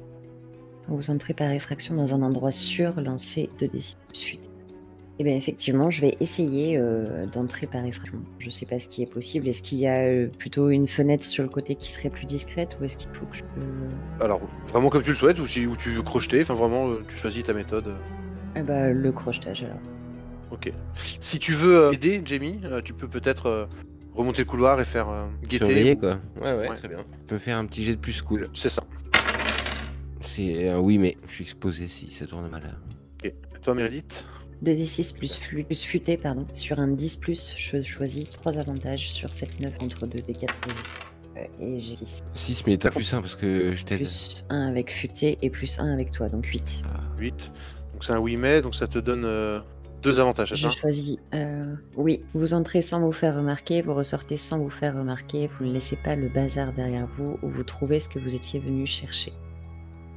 Vous entrez par effraction dans un endroit sûr, lancez 2d6 suite. Eh bien, effectivement, je vais essayer d'entrer par effraction. Je sais pas ce qui est possible. Est-ce qu'il y a plutôt une fenêtre sur le côté qui serait plus discrète ou est-ce qu'il faut que je... Alors, vraiment comme tu le souhaites ou tu veux crocheter, enfin vraiment, tu choisis ta méthode. Eh ben, le crochetage alors. Ok. Si tu veux aider Jamie, tu peux peut-être remonter le couloir et faire guetter. Surveiller quoi. Ouais, Ouais. très bien. On peut faire un petit jet de plus cool. C'est ça. C'est oui, mais je suis exposé si ça tourne mal. Ok. Et toi, Meredith? 2d6 plus futé, pardon. Sur un 10+, je choisis 3 avantages sur 7-9 entre 2 d 4 positifs. Et j'ai 6. 6, mais t'as plus 1 parce que je t'aide. Plus 1 avec futé et plus 1 avec toi, donc 8. 8. Donc c'est un oui mais, donc ça te donne 2 avantages, c'est Je ça? choisis, oui, vous entrez sans vous faire remarquer, vous ressortez sans vous faire remarquer, vous ne laissez pas le bazar derrière vous ou vous trouvez ce que vous étiez venu chercher.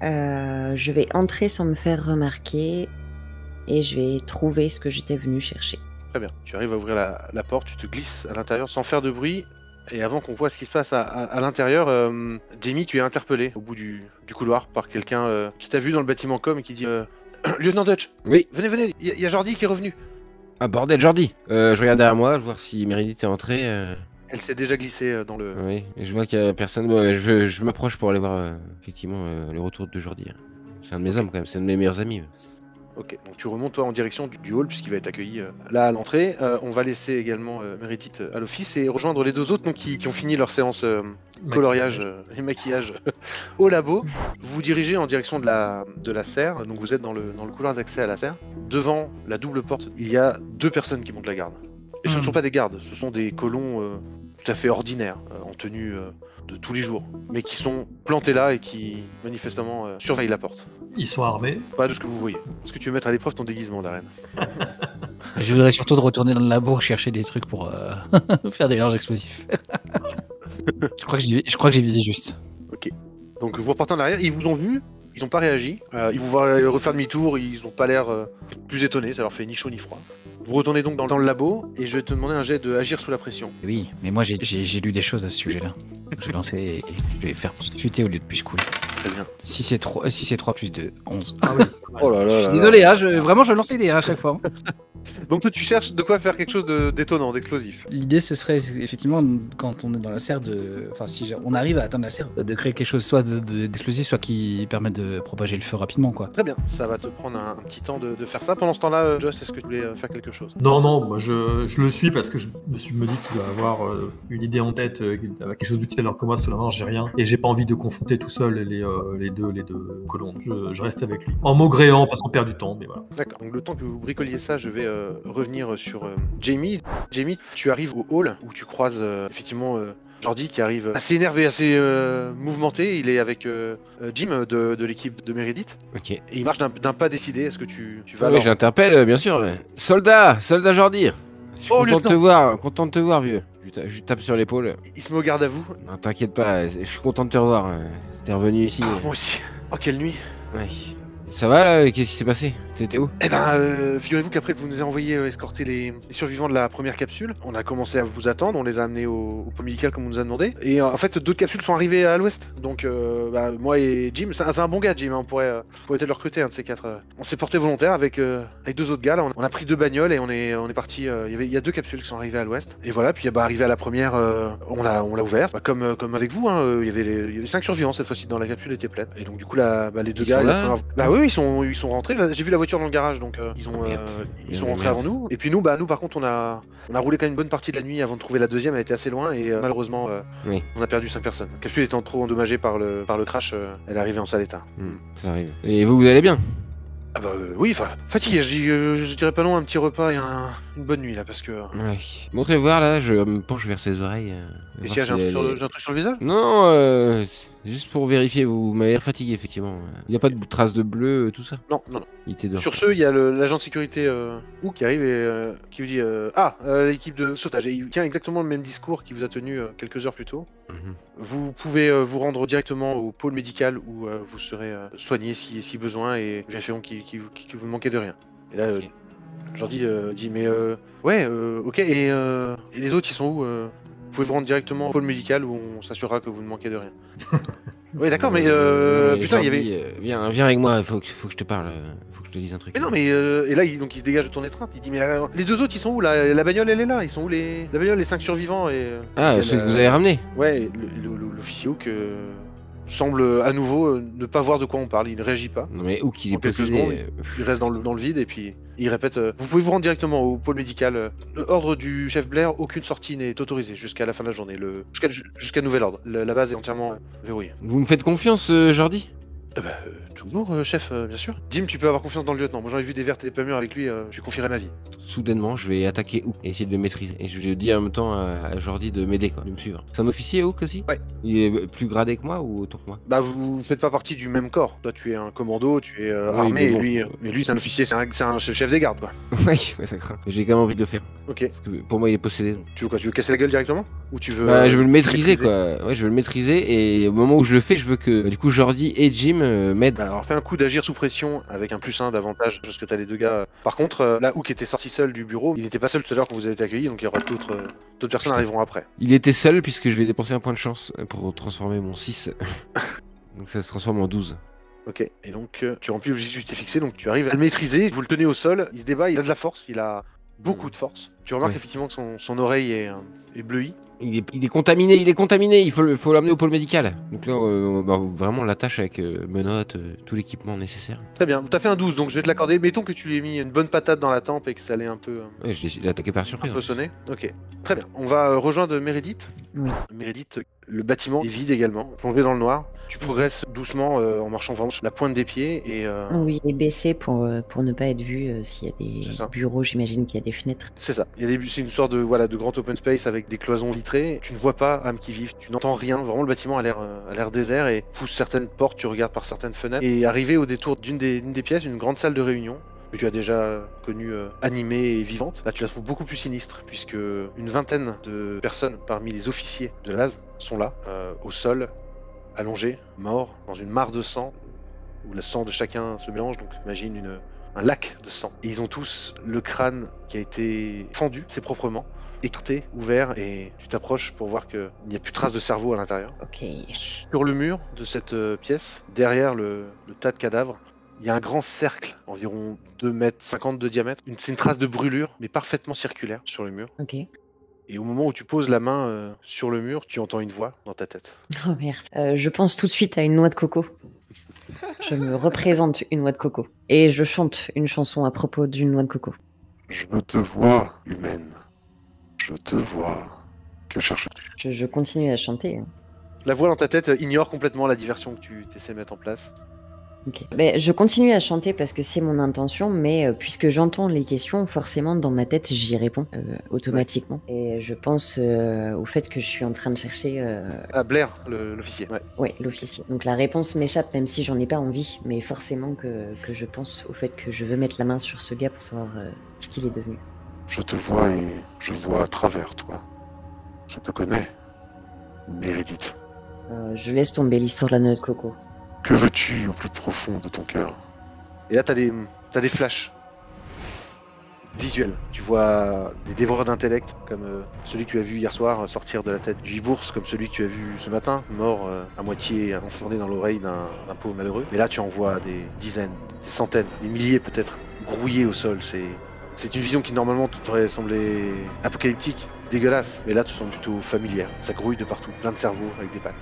Je vais entrer sans me faire remarquer et je vais trouver ce que j'étais venu chercher. Très bien. Tu arrives à ouvrir la porte, tu te glisses à l'intérieur sans faire de bruit. Et avant qu'on voit ce qui se passe à l'intérieur, Jamie, tu es interpellé au bout du couloir par quelqu'un qui t'a vu dans le bâtiment com et qui dit Lieutenant Dutch, Oui. venez, il y a Jordi qui est revenu. Ah bordel, Jordi. Je regarde derrière moi, voir si Meredith est entrée. Elle s'est déjà glissée dans le... Oui, et je vois qu'il y a personne. Bon, je m'approche pour aller voir effectivement le retour de Jordi. C'est un de mes hommes quand même, c'est un de mes meilleurs amis. Ok, donc tu remontes toi en direction du hall puisqu'il va être accueilli là à l'entrée. On va laisser également Meredith à l'office et rejoindre les deux autres donc, qui ont fini leur séance coloriage et maquillage au labo. Vous vous dirigez en direction de la serre, donc vous êtes dans le couloir d'accès à la serre. Devant la double porte, il y a 2 personnes qui montent la garde. Et ce ne sont pas des gardes, ce sont des colons tout à fait ordinaires, en tenue de tous les jours, mais qui sont plantés là et qui manifestement surveillent la porte. Ils sont armés. Pas de ce que vous voyez. Est-ce que tu veux mettre à l'épreuve ton déguisement, Darren? Je voudrais surtout de retourner dans le labo chercher des trucs pour faire des mélanges explosifs. Je crois que j'ai visé juste. Ok. Donc vous repartez en arrière, ils vous ont vu, ils n'ont pas réagi, ils vous voient refaire demi-tour, ils n'ont pas l'air plus étonnés, ça leur fait ni chaud ni froid. Vous retournez donc dans le labo et je vais te demander un jet de agir sous la pression. Oui, mais moi j'ai lu des choses à ce sujet-là. Je vais lancer et je vais faire plus futé au lieu de plus cool. Très bien. Si c'est 3 plus 2, 11. Ah oui. Oh là là. Je suis désolé, hein, vraiment je lançais des dés à chaque fois. Donc toi tu cherches de quoi faire quelque chose d'étonnant, d'explosif. L'idée ce serait effectivement quand on est dans la serre enfin si on arrive à atteindre la serre, de créer quelque chose soit d'explosif, soit qui permet de propager le feu rapidement quoi. Très bien, ça va te prendre un petit temps de faire ça. Pendant ce temps-là, Joss, est-ce que tu voulais faire quelque chose? Non, moi je le suis parce que je me dis qu'il doit avoir une idée en tête, qu'il a quelque chose d'utile alors que moi sous la main j'ai rien et j'ai pas envie de confronter tout seul les deux colons. Je reste avec lui. En maugréant parce qu'on perd du temps, mais voilà. D'accord, donc le temps que vous bricoliez ça, je vais revenir sur Jamie. Jamie, tu arrives au hall où tu croises effectivement Jordi qui arrive assez énervé, assez mouvementé. Il est avec Jim de l'équipe de Meredith. Ok. Et il marche d'un pas décidé. Est-ce que tu vas Oui, alors... je l'interpelle, bien sûr. Soldat Jordi. Je suis Oh, content de te voir, vieux. Je tape sur l'épaule. Il se met au garde à vous. Non, t'inquiète pas, je suis content de te revoir. T'es revenu ici. Moi aussi. Oh, quelle nuit. Ouais. Ça va là? Qu'est-ce qui s'est passé? T'étais où? Eh ben, figurez-vous qu'après que vous nous avez envoyé escorter les survivants de la première capsule, on a commencé à vous attendre, on les a amenés au pôle médical comme on nous a demandé. Et en fait, d'autres capsules sont arrivées à l'ouest. Donc, moi et Jim, c'est un bon gars, Jim, hein, on pourrait peut-être le recruter, un de ces quatre. On s'est porté volontaire avec 2 autres gars. Là, on a pris 2 bagnoles et on est parti. Il y a 2 capsules qui sont arrivées à l'ouest. Et voilà, puis arrivé à la première, on l'a ouverte. Comme avec vous, hein, il y avait 5 survivants cette fois-ci, dans la capsule était pleine. Et donc, du coup, les 2 Ils gars. sont là Oui, ils sont rentrés. Là, j'ai vu la voiture dans le garage, donc ils sont rentrés Merde. avant nous. Et puis nous, par contre, on a roulé quand même une bonne partie de la nuit avant de trouver la deuxième. Elle était assez loin et malheureusement, Oui. on a perdu 5 personnes. La capsule étant trop endommagée par le crash, elle est arrivée en sale état. Ça arrive. Et vous allez bien? Ah bah oui, enfin, fatigué. Je dirais pas non, un petit repas et une bonne nuit là, parce que. Ouais. Montrez voir là, je me penche vers ses oreilles. Et voir si j'ai un si truc sur le visage? Non, juste pour vérifier, vous m'avez l'air fatigué effectivement. Il n'y a pas de traces de bleu, tout ça? Non. Il était dehors. Sur ce, il y a l'agent de sécurité qui arrive et qui vous dit l'équipe de sauvetage. Et il tient exactement le même discours qu'il vous a tenu quelques heures plus tôt. Mhm. Vous pouvez vous rendre directement au pôle médical où vous serez soigné si besoin et vérifieront que vous ne manquez de rien. Et là, Jordi dit mais ok, et les autres ils sont où Vous pouvez vous rendre directement au pôle médical où on s'assurera que vous ne manquez de rien. Oui, d'accord, mais putain, il y avait. Viens avec moi, faut que je te parle, faut que je te dise un truc. Mais non, mais et là, il se dégage de ton étreinte. Il dit mais les 2 autres ils sont où là? La bagnole elle est là. Ils sont où la bagnole, les 5 survivants et. Ah, ceux que vous avez ramenés? Ouais, l'officier Hook semble à nouveau ne pas voir de quoi on parle. Il ne réagit pas. Non mais où qu'il est En quelques possédé, secondes, Il reste dans le vide et puis il répète vous pouvez vous rendre directement au pôle médical. Ordre du chef Blair, aucune sortie n'est autorisée jusqu'à la fin de la journée. Jusqu'à nouvel ordre. La base est entièrement verrouillée. Vous me faites confiance, Jordi? Toujours, chef, bien sûr. Jim, tu peux avoir confiance dans le lieutenant. Moi, j'en ai vu des vertes et des pas mûres avec lui, je lui confierai ma vie. Soudainement, je vais attaquer Hook et essayer de le maîtriser. Et je lui dis en même temps à Jordi de m'aider, quoi, de me suivre. C'est un officier, Hook aussi? Ouais. Il est plus gradé que moi ou autant que moi? Bah, vous faites pas partie du même corps. Toi, tu es un commando, tu es Oui, armé, mais bon. mais lui, c'est un officier, c'est un chef des gardes, quoi. Ouais, ça craint. J'ai quand même envie de le faire. Ok. Parce que pour moi, il est possédé. Tu veux quoi? Tu veux casser la gueule directement? Ou tu veux. Bah, je veux le maîtriser, quoi. Ouais, je veux le maîtriser et au moment où je le fais, je veux que du coup Jordi et Jim m'aident. Bah, alors, fais un coup d'agir sous pression avec un +1 d'avantage parce que t'as les 2 gars. Par contre, là, Hook était sorti seul du bureau. Il n'était pas seul tout à l'heure quand vous avez été accueillis, donc il y aura d'autres personnes Putain. arriveront après. Il était seul puisque je vais dépenser un point de chance pour transformer mon 6. Donc ça se transforme en 12. Ok. Et donc, tu remplis l'objectif que tu t'es fixé, donc tu arrives à le maîtriser. Vous le tenez au sol, il se débat, il a de la force, il a beaucoup de force. Tu remarques Ouais. effectivement que son oreille est bleuie. Il est contaminé, il faut l'amener au pôle médical. Donc là, vraiment, on l'attache avec menottes, tout l'équipement nécessaire. Très bien, t'as fait un 12, donc je vais te l'accorder. Mettons que tu lui ai mis une bonne patate dans la tempe et que ça allait un peu Ouais, je l'ai attaqué par surprise. sonné. Ok, très bien. On va rejoindre Meredith. Oui. Meredith, le bâtiment est vide également, plongé dans le noir. Tu progresses doucement en marchant vraiment sur la pointe des pieds et Oui, et baisser pour ne pas être vu s'il y a C'est des ça. bureaux, j'imagine qu'il y a des fenêtres. c'est ça. C'est une sorte de grand open space avec des cloisons vitrées. Tu ne vois pas âme qui vive, tu n'entends rien. Vraiment, le bâtiment a l'air désert et pousse certaines portes. Tu regardes par certaines fenêtres et arrivé au détour d'une des pièces, une grande salle de réunion que tu as déjà connue animée et vivante. Là, tu la trouves beaucoup plus sinistre puisque une vingtaine de personnes parmi les officiers de l'AS sont là, au sol, allongés, morts, dans une mare de sang où le sang de chacun se mélange. Donc, imagine un lac de sang. Et ils ont tous le crâne qui a été fendu, c'est proprement, écarté, ouvert, et tu t'approches pour voir qu'il n'y a plus de traces de cerveau à l'intérieur. Ok. Sur le mur de cette pièce, derrière le tas de cadavres, il y a un grand cercle, environ 2,50 m de diamètre. C'est une trace de brûlure, mais parfaitement circulaire sur le mur. Ok. Et au moment où tu poses la main sur le mur, tu entends une voix dans ta tête. Oh merde. Je pense tout de suite à une noix de coco. Je me représente une noix de coco. Et je chante une chanson à propos d'une noix de coco. Je te vois, humaine. Je te vois. Que cherches-tu? Je continue à chanter. La voix dans ta tête ignore complètement la diversion que tu essaies de mettre en place. Ok. Ben, je continue à chanter parce que c'est mon intention, mais puisque j'entends les questions, forcément dans ma tête j'y réponds automatiquement. Et je pense au fait que je suis en train de chercher Ah, Blair, l'officier. Ouais. ouais, l'officier. Donc la réponse m'échappe même si j'en ai pas envie, mais forcément que je pense au fait que je veux mettre la main sur ce gars pour savoir ce qu'il est devenu. Je te vois et je vois à travers toi. Je te connais, Meredith. Je laisse tomber l'histoire de la noix de coco. Que veux-tu au plus profond de ton cœur? Et là, t'as des flashs visuels. Tu vois des dévoreurs d'intellect, comme celui que tu as vu hier soir sortir de la tête du bourse, comme celui que tu as vu ce matin, mort à moitié enfourné dans l'oreille d'un pauvre malheureux. Mais là, tu en vois des dizaines, des centaines, des milliers peut-être, grouillés au sol. C'est une vision qui normalement t'aurait semblé apocalyptique, dégueulasse. Mais là, tu sens plutôt familière. Ça grouille de partout, plein de cerveaux avec des pattes.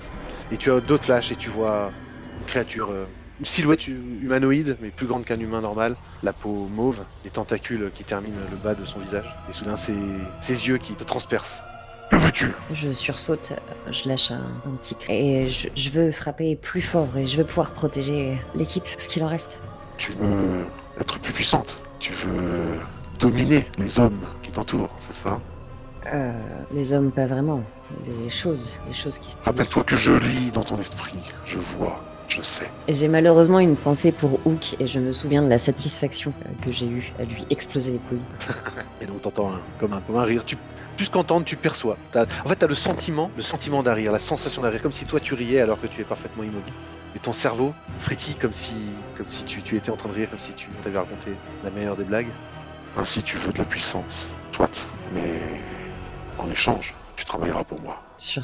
Et tu as d'autres flashs et tu vois une créature... une silhouette humanoïde, mais plus grande qu'un humain normal, la peau mauve, les tentacules qui terminent le bas de son visage, et soudain ses yeux qui te transpercent. Que veux-tu? Je sursaute, je lâche un petit cri et je veux frapper plus fort et je veux pouvoir protéger l'équipe, ce qu'il en reste. Tu veux être plus puissante. Tu veux dominer les hommes qui t'entourent, c'est ça? Les hommes, pas vraiment. Les choses qui se... Rappelle-toi que je lis dans ton esprit, je vois. Je sais. J'ai malheureusement une pensée pour Hook et je me souviens de la satisfaction que j'ai eue à lui exploser les couilles. Et donc t'entends comme un rire. Plus qu'entendre, tu perçois. En fait, t'as le sentiment d'un rire, la sensation d'un rire, comme si toi tu riais alors que tu es parfaitement immobile. Et ton cerveau frétille comme si tu étais en train de rire, comme si tu t'avais raconté la meilleure des blagues. Ainsi tu veux de la puissance, soit, mais en échange, tu travailleras pour moi. Sur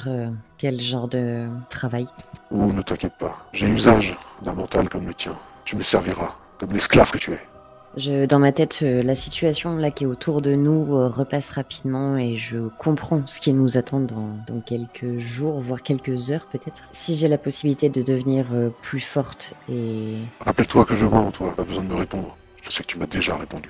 quel genre de travail? Ou ne t'inquiète pas, j'ai usage d'un mental comme le tien. Tu me serviras, comme l'esclave que tu es. Dans ma tête, la situation là qui est autour de nous repasse rapidement et je comprends ce qui nous attend dans quelques jours, voire quelques heures peut-être. Si j'ai la possibilité de devenir plus forte et... Rappelle-toi que je vois en toi, pas besoin de me répondre. Je sais que tu m'as déjà répondu.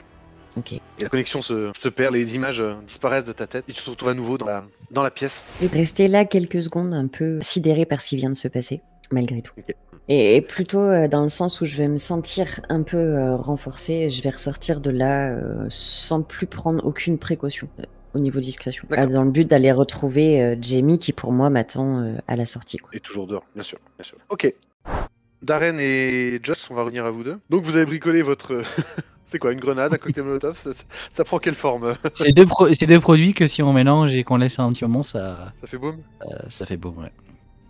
Ok. Et la connexion se perd, les images disparaissent de ta tête et tu te retrouves à nouveau dans la pièce. Je vais rester là quelques secondes un peu sidérée par ce qui vient de se passer, malgré tout. Ok. Et plutôt dans le sens où je vais me sentir un peu renforcée, je vais ressortir de là sans plus prendre aucune précaution au niveau discrétion. Dans le but d'aller retrouver Jamie qui pour moi m'attend à la sortie. Quoi. Et toujours dehors, bien sûr. Ok. Darren et Joss, on va revenir à vous deux. Donc vous avez bricolé votre... C'est quoi, une grenade, un cocktail molotov, ça prend quelle forme? C'est deux produits que si on mélange et qu'on laisse un petit moment, ça fait boum. Ça fait boum, ouais.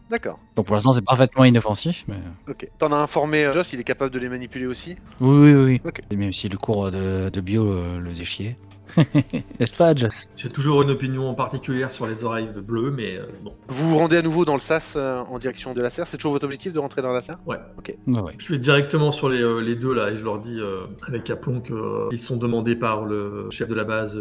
D'accord. Donc pour l'instant, c'est parfaitement inoffensif, mais... Ok. T'en as informé Joss, il est capable de les manipuler aussi? Oui. Ok. Et même si le cours de bio le faisait chier. N'est-ce pas, Joss? J'ai toujours une opinion particulière sur les oreilles bleues, mais bon. Vous vous rendez à nouveau dans le sas en direction de la serre. C'est toujours votre objectif de rentrer dans la serre? Ouais. Ok. Ouais. Je vais directement sur les deux là et je leur dis avec aplomb qu'ils sont demandés par le chef de la base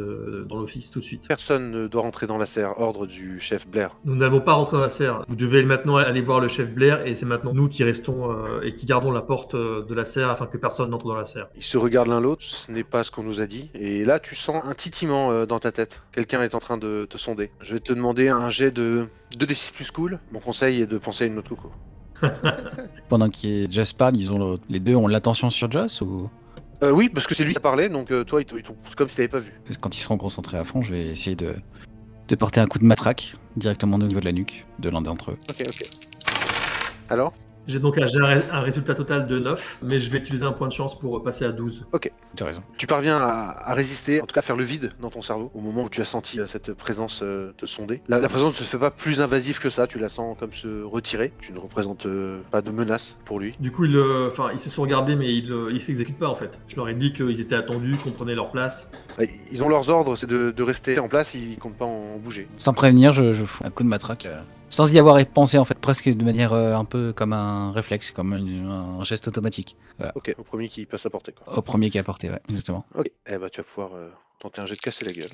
dans l'office tout de suite. Personne ne doit rentrer dans la serre. Ordre du chef Blair. Nous n'allons pas rentrer dans la serre. Vous devez maintenant aller voir le chef Blair et c'est maintenant nous qui restons et qui gardons la porte de la serre afin que personne n'entre dans la serre. Ils se regardent l'un l'autre. Ce n'est pas ce qu'on nous a dit. Et là, tu sens un titillement dans ta tête. Quelqu'un est en train de te sonder. Je vais te demander un jet de 2d6 plus cool. Mon conseil est de penser à une autre coco. Pendant que Joss parle, les deux ont l'attention sur Joss ou... Oui, parce que c'est lui qui a parlé, donc toi, c'est comme si t'avais pas vu. Quand ils seront concentrés à fond, je vais essayer de porter un coup de matraque directement au niveau de la nuque de l'un d'entre eux. Ok. Alors? J'ai donc un résultat total de 9, mais je vais utiliser un point de chance pour passer à 12. Ok. Tu as raison. Tu parviens à résister, en tout cas à faire le vide dans ton cerveau, au moment où tu as senti cette présence te sonder. La présence ne te fait pas plus invasive que ça, tu la sens comme se retirer. Tu ne représentes pas de menace pour lui. Du coup, ils se sont regardés, mais ils s'exécutent pas en fait. Je leur ai dit qu'ils étaient attendus, qu'on prenait leur place. Ils ont leurs ordres, c'est de rester en place, ils comptent pas en bouger. Sans prévenir, je fous un coup de matraque. Sans y avoir pensé, en fait, presque de manière un peu comme un réflexe, comme un geste automatique. Voilà. Ok, au premier qui passe à portée, quoi. Au premier qui a porté, ouais, exactement. Ok, tu vas pouvoir tenter un jet de casser la gueule.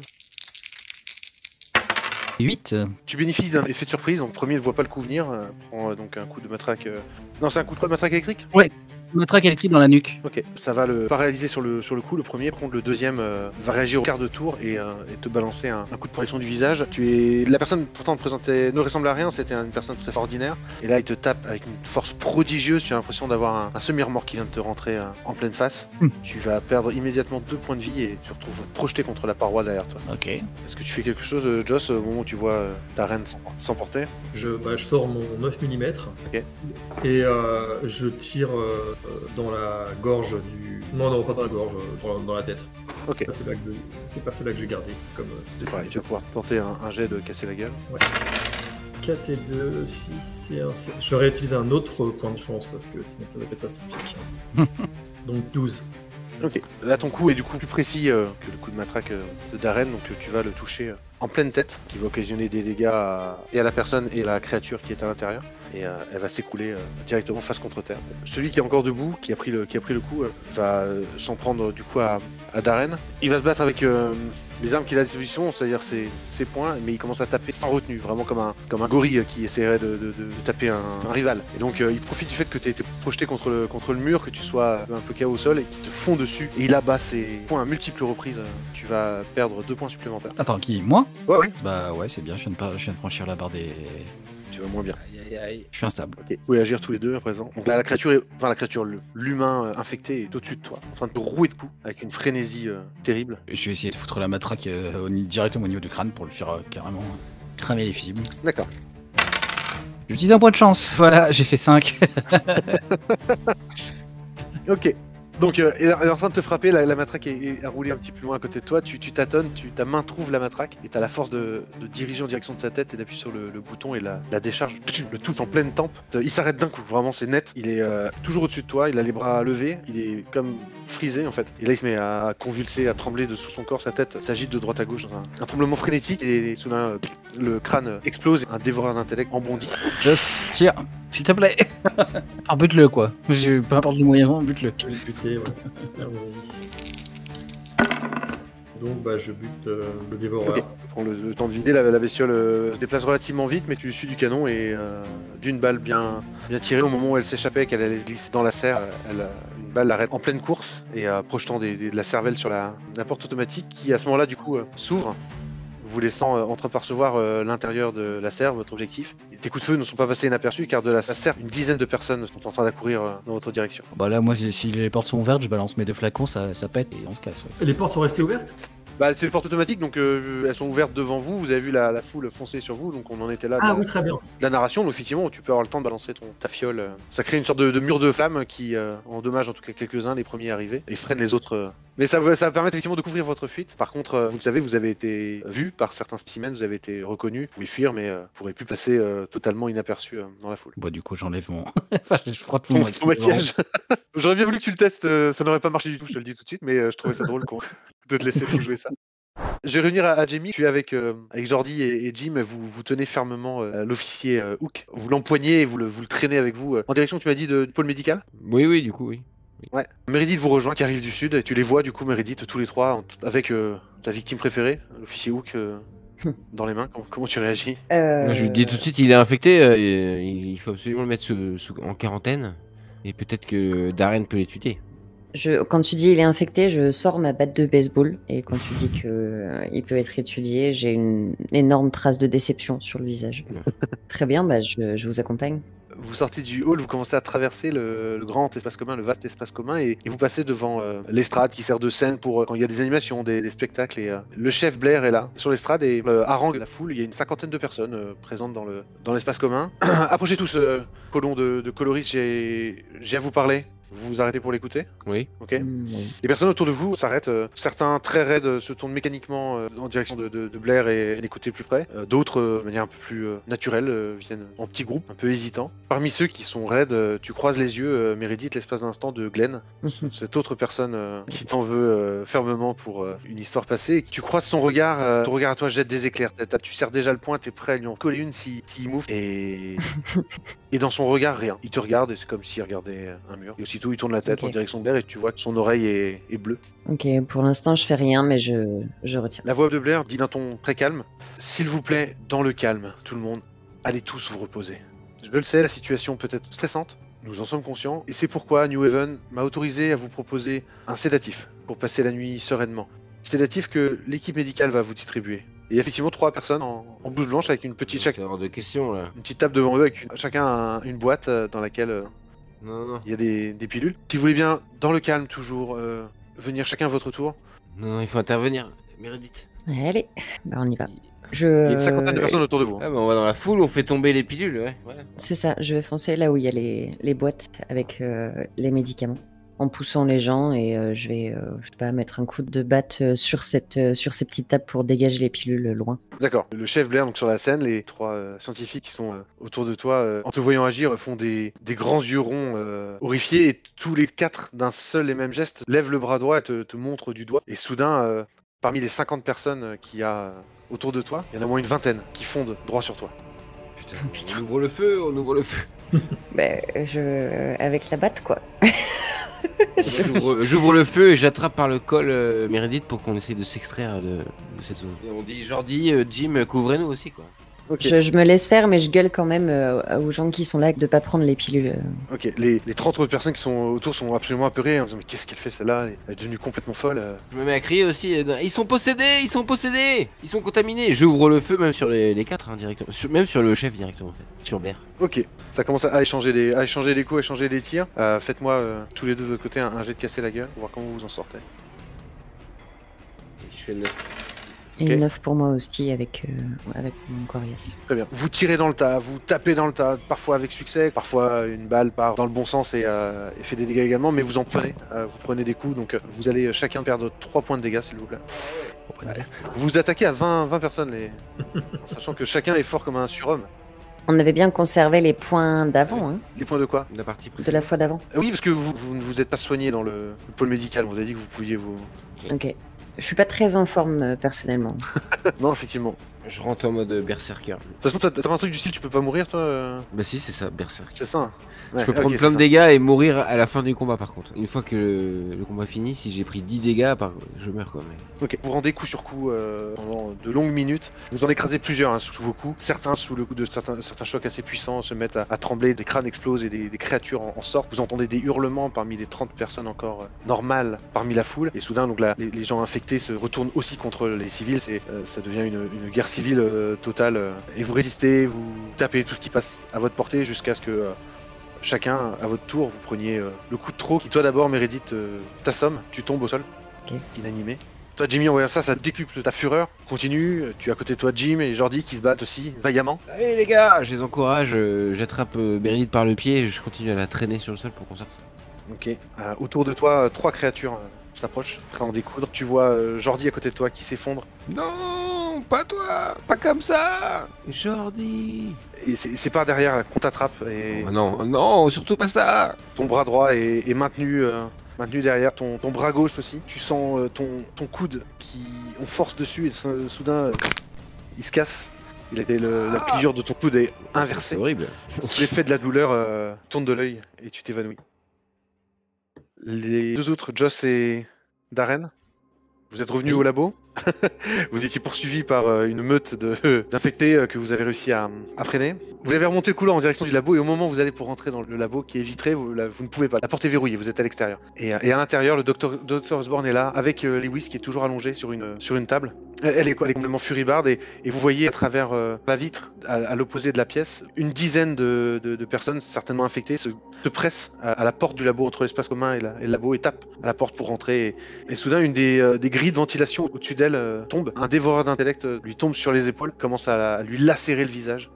8. Tu bénéficies d'un effet de surprise, donc le premier ne voit pas le coup venir, prend donc un coup de matraque... Non, c'est un coup de quoi, de matraque électrique? Ouais. Matraque électrique dans la nuque. Ok, ça va le paralyser sur le coup, le premier, par contre le deuxième va réagir au quart de tour et te balancer un coup de protection du visage. La personne pourtant ne ressemble à rien, c'était une personne très ordinaire, et là il te tape avec une force prodigieuse, tu as l'impression d'avoir un semi-remorque qui vient de te rentrer en pleine face. Tu vas perdre immédiatement 2 points de vie et tu te retrouves projeté contre la paroi derrière toi. Ok. Est-ce que tu fais quelque chose, Joss, au moment où tu vois ta reine s'emporter? Je sors mon 9 mm Ok. Et je tire dans la gorge du... Non, pas dans la gorge, dans la tête. Ok. C'est pas cela que j'ai gardé comme... C'est pareil, tu vas pouvoir tenter un jet de casser la gueule. Ouais. 4 et 2, 6 et 1, 7. J'aurais utilisé un autre point de chance parce que sinon ça va être catastrophique. Donc 12. Ok, là ton coup est du coup plus précis que le coup de matraque de Darren, donc tu vas le toucher en pleine tête, qui va occasionner des dégâts et à la personne et à la créature qui est à l'intérieur, et elle va s'écrouler directement face contre terre. Celui qui est encore debout, qui a pris le coup, va s'en prendre du coup à Darren. Il va se battre avec les armes qu'il a à disposition, c'est-à-dire ses poings, mais il commence à taper sans retenue, vraiment comme un gorille qui essaierait de taper un rival. Et donc il profite du fait que tu été projeté contre le mur, que tu sois un peu KO au sol, et qu'il te fond dessus, et il abat ses poings à multiples reprises. Tu vas perdre 2 points supplémentaires. Attends, qui, moi? Ouais. Bah ouais, c'est bien, je viens de franchir la barre des... Tu vas moins bien. Aïe. Je suis instable. Ok, vous pouvez agir tous les deux à présent. Donc là, l'humain infecté est au-dessus de toi, en train de te rouer de coups, avec une frénésie terrible. Je vais essayer de foutre la matraque directement au niveau du crâne pour le faire carrément cramer les fusibles. D'accord. J'utilise un point de chance, voilà, j'ai fait 5. Ok. Donc, elle est en train de te frapper, la matraque est roulée un petit peu loin à côté de toi, tu tâtonnes, ta main trouve la matraque, et t'as la force de diriger en direction de sa tête et d'appuyer sur le bouton et la décharge, le tout en pleine tempe. Il s'arrête d'un coup, vraiment c'est net, il est toujours au-dessus de toi, il a les bras levés, il est comme frisé en fait. Et là il se met à convulser, à trembler de sous son corps, sa tête s'agite de droite à gauche dans un tremblement frénétique, et soudain le crâne explose, un dévoreur d'intellect en bondit. Just tire, s'il te plaît. Alors bute-le quoi, peu importe le moyen, bute-le. Je vais le buter, ouais. Allons-y. Donc bah je bute le dévoreur. Okay. Tu prends le temps de vider, la bestiole se déplace relativement vite, mais tu suis du canon et d'une balle bien tirée au moment où elle s'échappait, qu'elle allait se glisser dans la serre, une balle l'arrête en pleine course et projetant de la cervelle sur la porte automatique qui à ce moment-là du coup s'ouvre, vous laissant entreapercevoir l'intérieur de la serre, votre objectif. Et tes coups de feu ne sont pas passés inaperçus car de la serre, une dizaine de personnes sont en train d'accourir dans votre direction. Bah là, moi, si les portes sont ouvertes, je balance mes 2 flacons, ça pète et on se casse. Ouais. Et les portes sont restées ouvertes? Bah, c'est les portes automatiques, donc elles sont ouvertes devant vous, vous avez vu la foule foncer sur vous, donc on en était là. Ah oui, très bien. La narration, donc effectivement, tu peux avoir le temps de balancer ta fiole. Ça crée une sorte de mur de flammes qui endommage en tout cas quelques-uns, les premiers arrivés, et freine les autres. Mais ça va permettre effectivement de couvrir votre fuite. Par contre, vous le savez, vous avez été vu par certains spécimens, vous avez été reconnus, vous pouvez fuir, mais vous pourrez plus passer totalement inaperçu dans la foule. Bah du coup, j'enlève mon... enfin, je frotte Ton mon maquillage. J'aurais bien voulu que tu le testes, ça n'aurait pas marché du tout, je te le dis tout de suite, mais je trouvais ça drôle de te laisser tout jouer ça. Je vais revenir à Jamie. Tu es avec Jordi et Jim. Vous tenez fermement l'officier Hook. Vous l'empoignez et vous le traînez avec vous en direction, tu m'as dit, du pôle médical. Oui, du coup, oui. Ouais. Meredith vous rejoint, qui arrive du sud. Et tu les vois, du coup, Meredith, tous les trois, avec ta victime préférée, l'officier Hook, dans les mains. Comment tu réagis? Je lui dis tout de suite, il est infecté. Il faut absolument le mettre en quarantaine. Et peut-être que Darren peut l'étudier. Quand tu dis il est infecté, je sors ma batte de baseball. Et quand tu dis qu'il peut être étudié, j'ai une énorme trace de déception sur le visage. Très bien, bah, je vous accompagne. Vous sortez du hall, vous commencez à traverser le grand espace commun, le vaste espace commun, et vous passez devant l'estrade qui sert de scène pour quand il y a des animations, des spectacles. Et le chef Blair est là, sur l'estrade, et harangue la foule. Il y a une 50aine de personnes présentes dans l'espace commun. Approchez tous, colons de coloris, j'ai à vous parler. Vous vous arrêtez pour l'écouter? Oui. Ok. Oui. Les personnes autour de vous s'arrêtent. Certains très raides se tournent mécaniquement en direction de Blair et l'écouter plus près. D'autres, de manière un peu plus naturelle, viennent en petits groupes, un peu hésitants. Parmi ceux qui sont raides, tu croises les yeux, Meredith, l'espace d'un instant, de Glenn, cette autre personne qui t'en veut fermement pour une histoire passée. Et tu croises son regard. Ton regard à toi jette des éclairs. Tu serres déjà le poing, t'es prêt à lui en coller une s'il move. Et dans son regard, rien. Il te regarde et c'est comme s'il regardait un mur. Et aussitôt, il tourne la tête en direction de Blair et tu vois que son oreille est bleue. Ok, pour l'instant, je fais rien, mais je retire. La voix de Blair dit d'un ton très calme: s'il vous plaît, dans le calme, tout le monde, allez tous vous reposer. Je le sais, la situation peut être stressante, nous en sommes conscients, et c'est pourquoi New Haven m'a autorisé à vous proposer un sédatif pour passer la nuit sereinement. Sédatif que l'équipe médicale va vous distribuer. Et effectivement, 3 personnes en blouse blanche avec une petite C'est hors de question, là. une petite table devant eux avec chacun une boîte dans laquelle Non. il y a des pilules. Si vous voulez bien, dans le calme toujours, venir chacun à votre tour. Non, il faut intervenir. Meredith. Allez, bah on y va. Il y a une 50aine de personnes autour de vous. Ah bah on va dans la foule, on fait tomber les pilules, ouais. Voilà. C'est ça, je vais foncer là où il y a les boîtes avec les médicaments. en poussant les gens et je vais je sais pas, mettre un coup de batte sur ces petites tables pour dégager les pilules loin. D'accord. Le chef Blair, donc sur la scène, les 3 scientifiques qui sont autour de toi, en te voyant agir, font des grands yeux ronds horrifiés et tous les 4, d'un seul et même geste, lèvent le bras droit et te montrent du doigt. Et soudain, parmi les 50 personnes qu'il y a autour de toi, il y en a au moins une vingtaine qui fondent droit sur toi. On ouvre le feu, on ouvre le feu. Avec la batte, quoi. J'ouvre le feu et j'attrape par le col Meredith pour qu'on essaye de s'extraire de cette zone. Et on dit Jordi, Jim, couvrez-nous aussi, quoi. Okay. Je me laisse faire, mais je gueule quand même aux gens qui sont là de pas prendre les pilules. Ok, les 30 autres personnes qui sont autour sont absolument apeurées en disant mais qu'est-ce qu'elle fait celle-là? Elle est devenue complètement folle. Je me mets à crier aussi, ils sont possédés, ils sont contaminés. J'ouvre le feu même sur les 4 hein, directement, même sur le chef directement en fait, sur Blair. Ok, ça commence à échanger les coups, à échanger les tirs. Faites-moi tous les deux de votre côté un jet de casser la gueule pour voir comment vous en sortez. Je fais 9. Et 9 pour moi aussi avec mon coriace. Très bien. Vous tirez dans le tas, vous tapez dans le tas, parfois avec succès, parfois une balle part dans le bon sens et fait des dégâts également, mais vous en prenez. Vous prenez des coups, donc vous allez chacun perdre 3 points de dégâts s'il vous plaît. Vous vous attaquez à 20 personnes, sachant que chacun est fort comme un surhomme. On avait bien conservé les points d'avant, hein. Les points de quoi? La partie de la fois d'avant. Oui, parce que vous ne vous êtes pas soigné dans le pôle médical, on vous a dit que vous pouviez vous... Ok. Je suis pas très en forme personnellement. Non, effectivement. Je rentre en mode berserker. De toute façon, t'as un truc du style, tu peux pas mourir, toi Bah si, c'est ça, berserker. C'est ça. Je peux prendre plein de dégâts et mourir à la fin du combat par contre. Une fois que le combat finit, si j'ai pris 10 dégâts, je meurs quand même. Ok, vous rendez coup sur coup pendant de longues minutes. Vous en écrasez plusieurs hein, sous vos coups. Certains, sous le coup de certains chocs assez puissants, se mettent à trembler, des crânes explosent et des créatures en sortent. Vous entendez des hurlements parmi les 30 personnes encore normales parmi la foule. Et soudain, donc là, les gens infectés se retournent aussi contre les civils. Ça devient une guerre civile totale. Et vous résistez, vous tapez tout ce qui passe à votre portée jusqu'à ce que... chacun, à votre tour, vous preniez le coup de trop qui, toi d'abord, Meredith, t'assomme, tu tombes au sol, inanimé. Toi, Jimmy, en voyant ça décuple ta fureur. Continue, tu as à côté de toi Jim et Jordi qui se battent aussi, vaillamment. Allez les gars, je les encourage, j'attrape Meredith par le pied et je continue à la traîner sur le sol pour qu'on sorte. Ok, autour de toi, 3 créatures s'approchent, prêts à en découdre. Tu vois Jordi à côté de toi qui s'effondre. Non, pas toi, pas comme ça, Jordi. Et c'est par derrière qu'on t'attrape et... Oh non, surtout pas ça. Ton bras droit est maintenu derrière, ton bras gauche aussi. Tu sens ton coude qui... On force dessus et soudain, il se casse. La pliure de ton coude est inversée. C'est horrible. L'effet de la douleur tourne de l'œil et tu t'évanouis. Les 2 autres, Joss et Darren, vous êtes revenus au labo. Vous étiez poursuivis par une meute d'infectés que vous avez réussi à freiner. Vous avez remonté le couloir en direction du labo et au moment où vous allez pour rentrer dans le labo qui est vitré, vous ne pouvez pas. La porte est verrouillée, vous êtes à l'extérieur. Et à l'intérieur, le docteur Osborne est là avec Lewis qui est toujours allongé sur une table. Elle est complètement furibarde et vous voyez à travers la vitre, à l'opposé de la pièce, une dizaine de personnes certainement infectées se pressent à la porte du labo entre l'espace commun et le labo et tapent à la porte pour rentrer. Et soudain, une des grilles de ventilation au-dessus d'elle tombe. Un dévoreur d'intellect lui tombe sur les épaules, commence à lui lacérer le visage.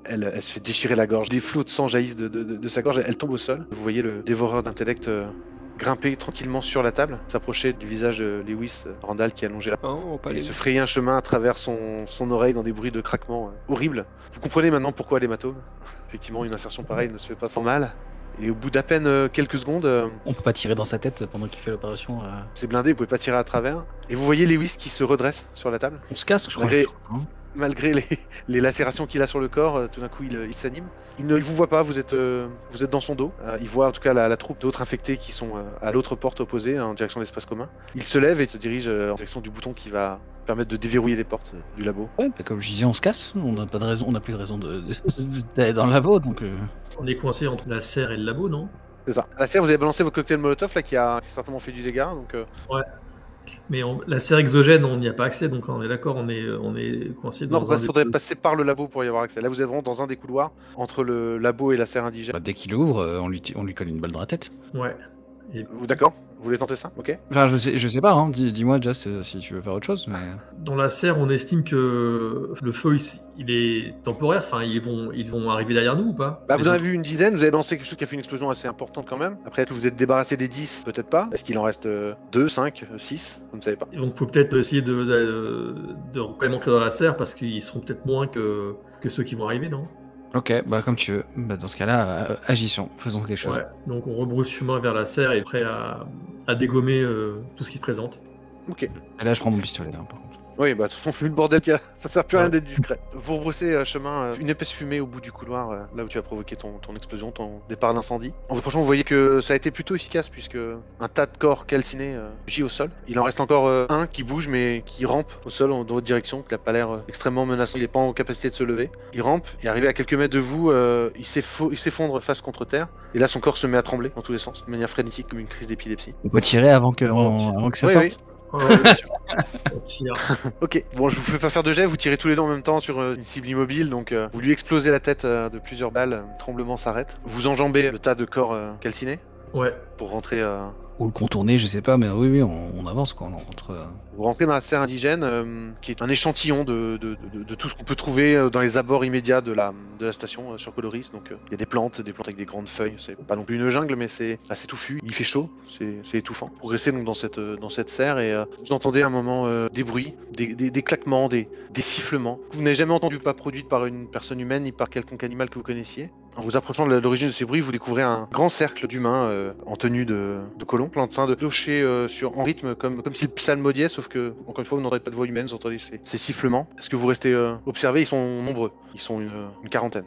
Elle se fait déchirer la gorge. Des flots de sang jaillissent de sa gorge. Elle tombe au sol. Vous voyez le dévoreur d'intellect grimper tranquillement sur la table, s'approcher du visage de Lewis Randall qui est allongé là. Et se frayer un chemin à travers son oreille dans des bruits de craquement horribles. Vous comprenez maintenant pourquoi l'hématome. Effectivement, une insertion pareille ne se fait pas sans mal. Et au bout d'à peine quelques secondes... On peut pas tirer dans sa tête pendant qu'il fait l'opération. C'est blindé, vous pouvez pas tirer à travers. Et vous voyez Lewis qui se redresse sur la table. On se casse, je crois. Malgré les lacérations qu'il a sur le corps, tout d'un coup il s'anime. Il ne vous voit pas, vous êtes dans son dos. Il voit en tout cas la troupe d'autres infectés qui sont à l'autre porte opposée, en direction de l'espace commun. Il se lève et se dirige en direction du bouton qui va permettre de déverrouiller les portes du labo. Ouais, bah comme je disais, on se casse. On n'a pas de raison, on n'a plus de raison d'aller dans le labo, donc. On est coincé entre la serre et le labo, non? C'est ça. À la serre, vous avez balancé votre cocktail Molotov là qui a certainement fait du dégât, donc. Ouais. Mais la serre exogène, on n'y a pas accès, donc on est d'accord, on est coincé dans il faudrait passer par le labo pour y avoir accès. Là, vous êtes vraiment dans un des couloirs entre le labo et la serre indigène. Bah, dès qu'il ouvre, on lui colle une balle dans la tête. Ouais. D'accord. Vous voulez tenter ça? Ok. Enfin, je sais pas, hein. Dis-moi, Joss, si tu veux faire autre chose, mais... Dans la serre, on estime que le feu, il est temporaire. Enfin, ils vont arriver derrière nous ou pas? Bah, vous en avez vu une dizaine, vous avez lancé quelque chose qui a fait une explosion assez importante quand même. Après, vous êtes débarrassé des 10, peut-être pas. Est-ce qu'il en reste 2, 5, 6? Vous ne savez pas. Donc, faut peut-être essayer de quand même entrer dans la serre parce qu'ils seront peut-être moins que ceux qui vont arriver, non? Ok, bah comme tu veux. Bah, dans ce cas-là, agissons, faisons quelque chose. Ouais. Donc, on rebrousse chemin vers la serre et prêt à dégommer tout ce qui se présente. Ok. Et là, je prends mon pistolet, hein, par contre. Oui, bah, de toute façon, vu le bordel qu'il y a, ça sert plus à rien d'être discret. Vous rebroussez chemin, une épaisse fumée au bout du couloir, là où tu as provoqué ton explosion, ton départ d'incendie. Franchement, vous voyez que ça a été plutôt efficace, puisque un tas de corps calcinés gît au sol. Il en reste encore un qui bouge, mais qui rampe au sol dans votre direction, qui n'a pas l'air extrêmement menaçant. Il n'est pas en capacité de se lever. Il rampe, et arrivé à quelques mètres de vous, il s'effondre face contre terre. Et là, son corps se met à trembler dans tous les sens, de manière frénétique, comme une crise d'épilepsie. On peut tirer avant que ça sorte. Oui. Oh, bien sûr. On tire. Ok, bon, je vous fais pas faire de jet, vous tirez tous les deux en même temps sur une cible immobile, donc vous lui explosez la tête de plusieurs balles, le tremblement s'arrête. Vous enjambez le tas de corps calcinés Ouais. pour rentrer... Ou le contourner, je sais pas, mais oui, on avance, quoi. On rentre... Vous rentrez dans la serre indigène, qui est un échantillon de tout ce qu'on peut trouver dans les abords immédiats de la station sur Coloris. Donc il y a des plantes avec des grandes feuilles. C'est pas non plus une jungle, mais c'est assez touffu. Il fait chaud, c'est étouffant. Vous progressez donc dans cette serre et vous entendez un moment des bruits, des claquements, des sifflements. Vous n'avez jamais entendu, pas produites par une personne humaine ni par quelconque animal que vous connaissiez. En vous approchant de l'origine de ces bruits, vous découvrez un grand cercle d'humains en tenue de colons, en train de clocher en rythme comme s'ils psalmodiaient, sauf que, encore une fois, vous n'entendez pas de voix humaine, vous entendez ces sifflements. Est-ce que vous restez observé? Ils sont nombreux, ils sont une quarantaine.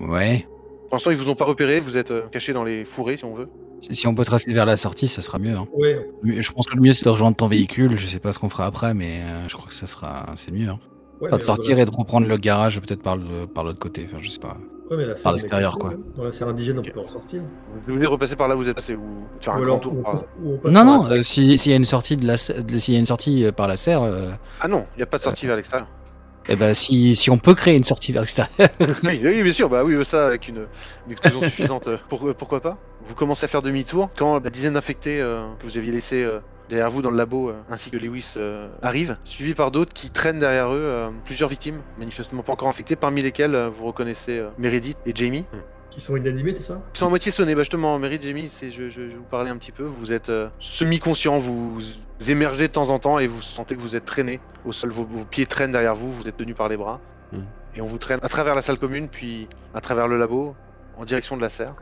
Ouais. Pour l'instant, ils vous ont pas repéré, vous êtes cachés dans les fourrés, si on veut. Si on peut tracer vers la sortie, ça sera mieux. Hein. Ouais. Je pense que le mieux, c'est de rejoindre ton véhicule. Je sais pas ce qu'on fera après, mais je crois que c'est mieux. Hein. Ouais, Pas de sortir et de reprendre le garage, peut-être par l'autre côté. Enfin, je sais pas. Ouais, mais Par l'extérieur, quoi. Dans la serre indigène, on peut pas en sortir. Vous voulez repasser par là où vous êtes passé, ou faire un grand tour par là. Non, s'il y a une sortie s'il y a une sortie par la serre. Ah non, il n'y a pas de sortie vers l'extérieur. Eh ben, si on peut créer une sortie vers l'extérieur. Oui, bien sûr, bah oui, ça avec une explosion suffisante, pourquoi pas. Vous commencez à faire demi-tour quand la dizaine d'infectés que vous aviez laissés derrière vous dans le labo, ainsi que Lewis, arrivent, suivis par d'autres qui traînent derrière eux plusieurs victimes, manifestement pas encore infectées, parmi lesquelles vous reconnaissez Meredith et Jamie. Qui sont inanimés, c'est ça? Ils sont à moitié sonnés, bah justement, Meredith, Jamie, je vais vous parler un petit peu, vous êtes semi-conscient, vous émergez de temps en temps et vous sentez que vous êtes traîné au sol, vos pieds traînent derrière vous, vous êtes tenus par les bras, et on vous traîne à travers la salle commune, puis à travers le labo, en direction de la serre.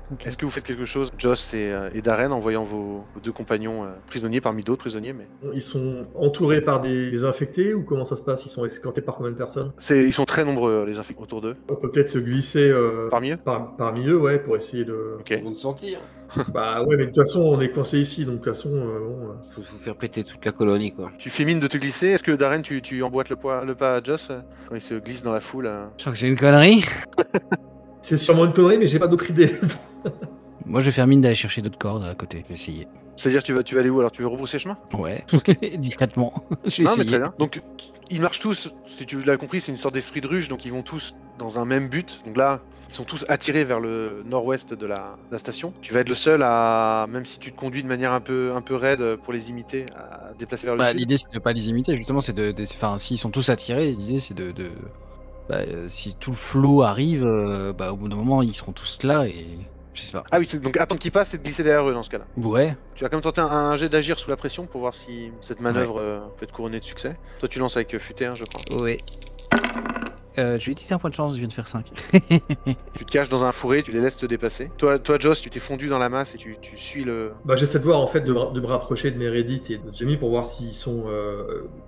Okay. Est-ce que vous faites quelque chose, Joss et Darren, en voyant vos deux compagnons prisonniers parmi d'autres prisonniers Ils sont entourés par des infectés ou comment ça se passe? Ils sont escortés par combien de personnes? Ils sont très nombreux, les infectés autour d'eux. On peut peut-être se glisser parmi eux parmi eux, ouais, pour essayer de... Okay. Ils vont te sentir. Bah ouais, mais de toute façon, on est coincé ici, donc de toute façon... Faut vous faire péter toute la colonie, quoi. Tu fais mine de te glisser. Est-ce que Darren, tu emboîtes le pas à Joss quand il se glisse dans la foule Je crois que c'est une connerie. C'est sûrement une connerie, mais j'ai pas d'autre idée. Moi, je vais faire mine d'aller chercher d'autres cordes à côté. Je vais essayer. C'est-à-dire, tu vas aller où alors? Tu veux rebrousser chemin? Ouais, discrètement. Je vais essayer. Mais très bien. Donc, ils marchent tous, si tu l'as compris, c'est une sorte d'esprit de ruche, donc ils vont tous dans un même but. Donc là, ils sont tous attirés vers le nord-ouest de la station. Tu vas être le seul à, même si tu te conduis de manière un peu raide pour les imiter, à déplacer vers le sud. L'idée, c'est de pas les imiter, justement, c'est enfin, s'ils sont tous attirés, l'idée, c'est si tout le flot arrive, au bout d'un moment, ils seront tous là et... Je sais pas. Ah oui, donc attendre qu'ils passent et de glisser derrière eux dans ce cas-là. Ouais. Tu vas quand même tenter un jet d'agir sous la pression pour voir si cette manœuvre peut être couronnée de succès. Toi, tu lances avec futé, je crois. Ouais. Je vais utiliser un point de chance, je viens de faire 5. Tu te caches dans un fourré, tu les laisses te dépasser. Toi Joss, tu t'es fondu dans la masse et tu suis le... Bah j'essaie de voir en fait, de me rapprocher de Meredith et de Jamie pour voir s'ils sont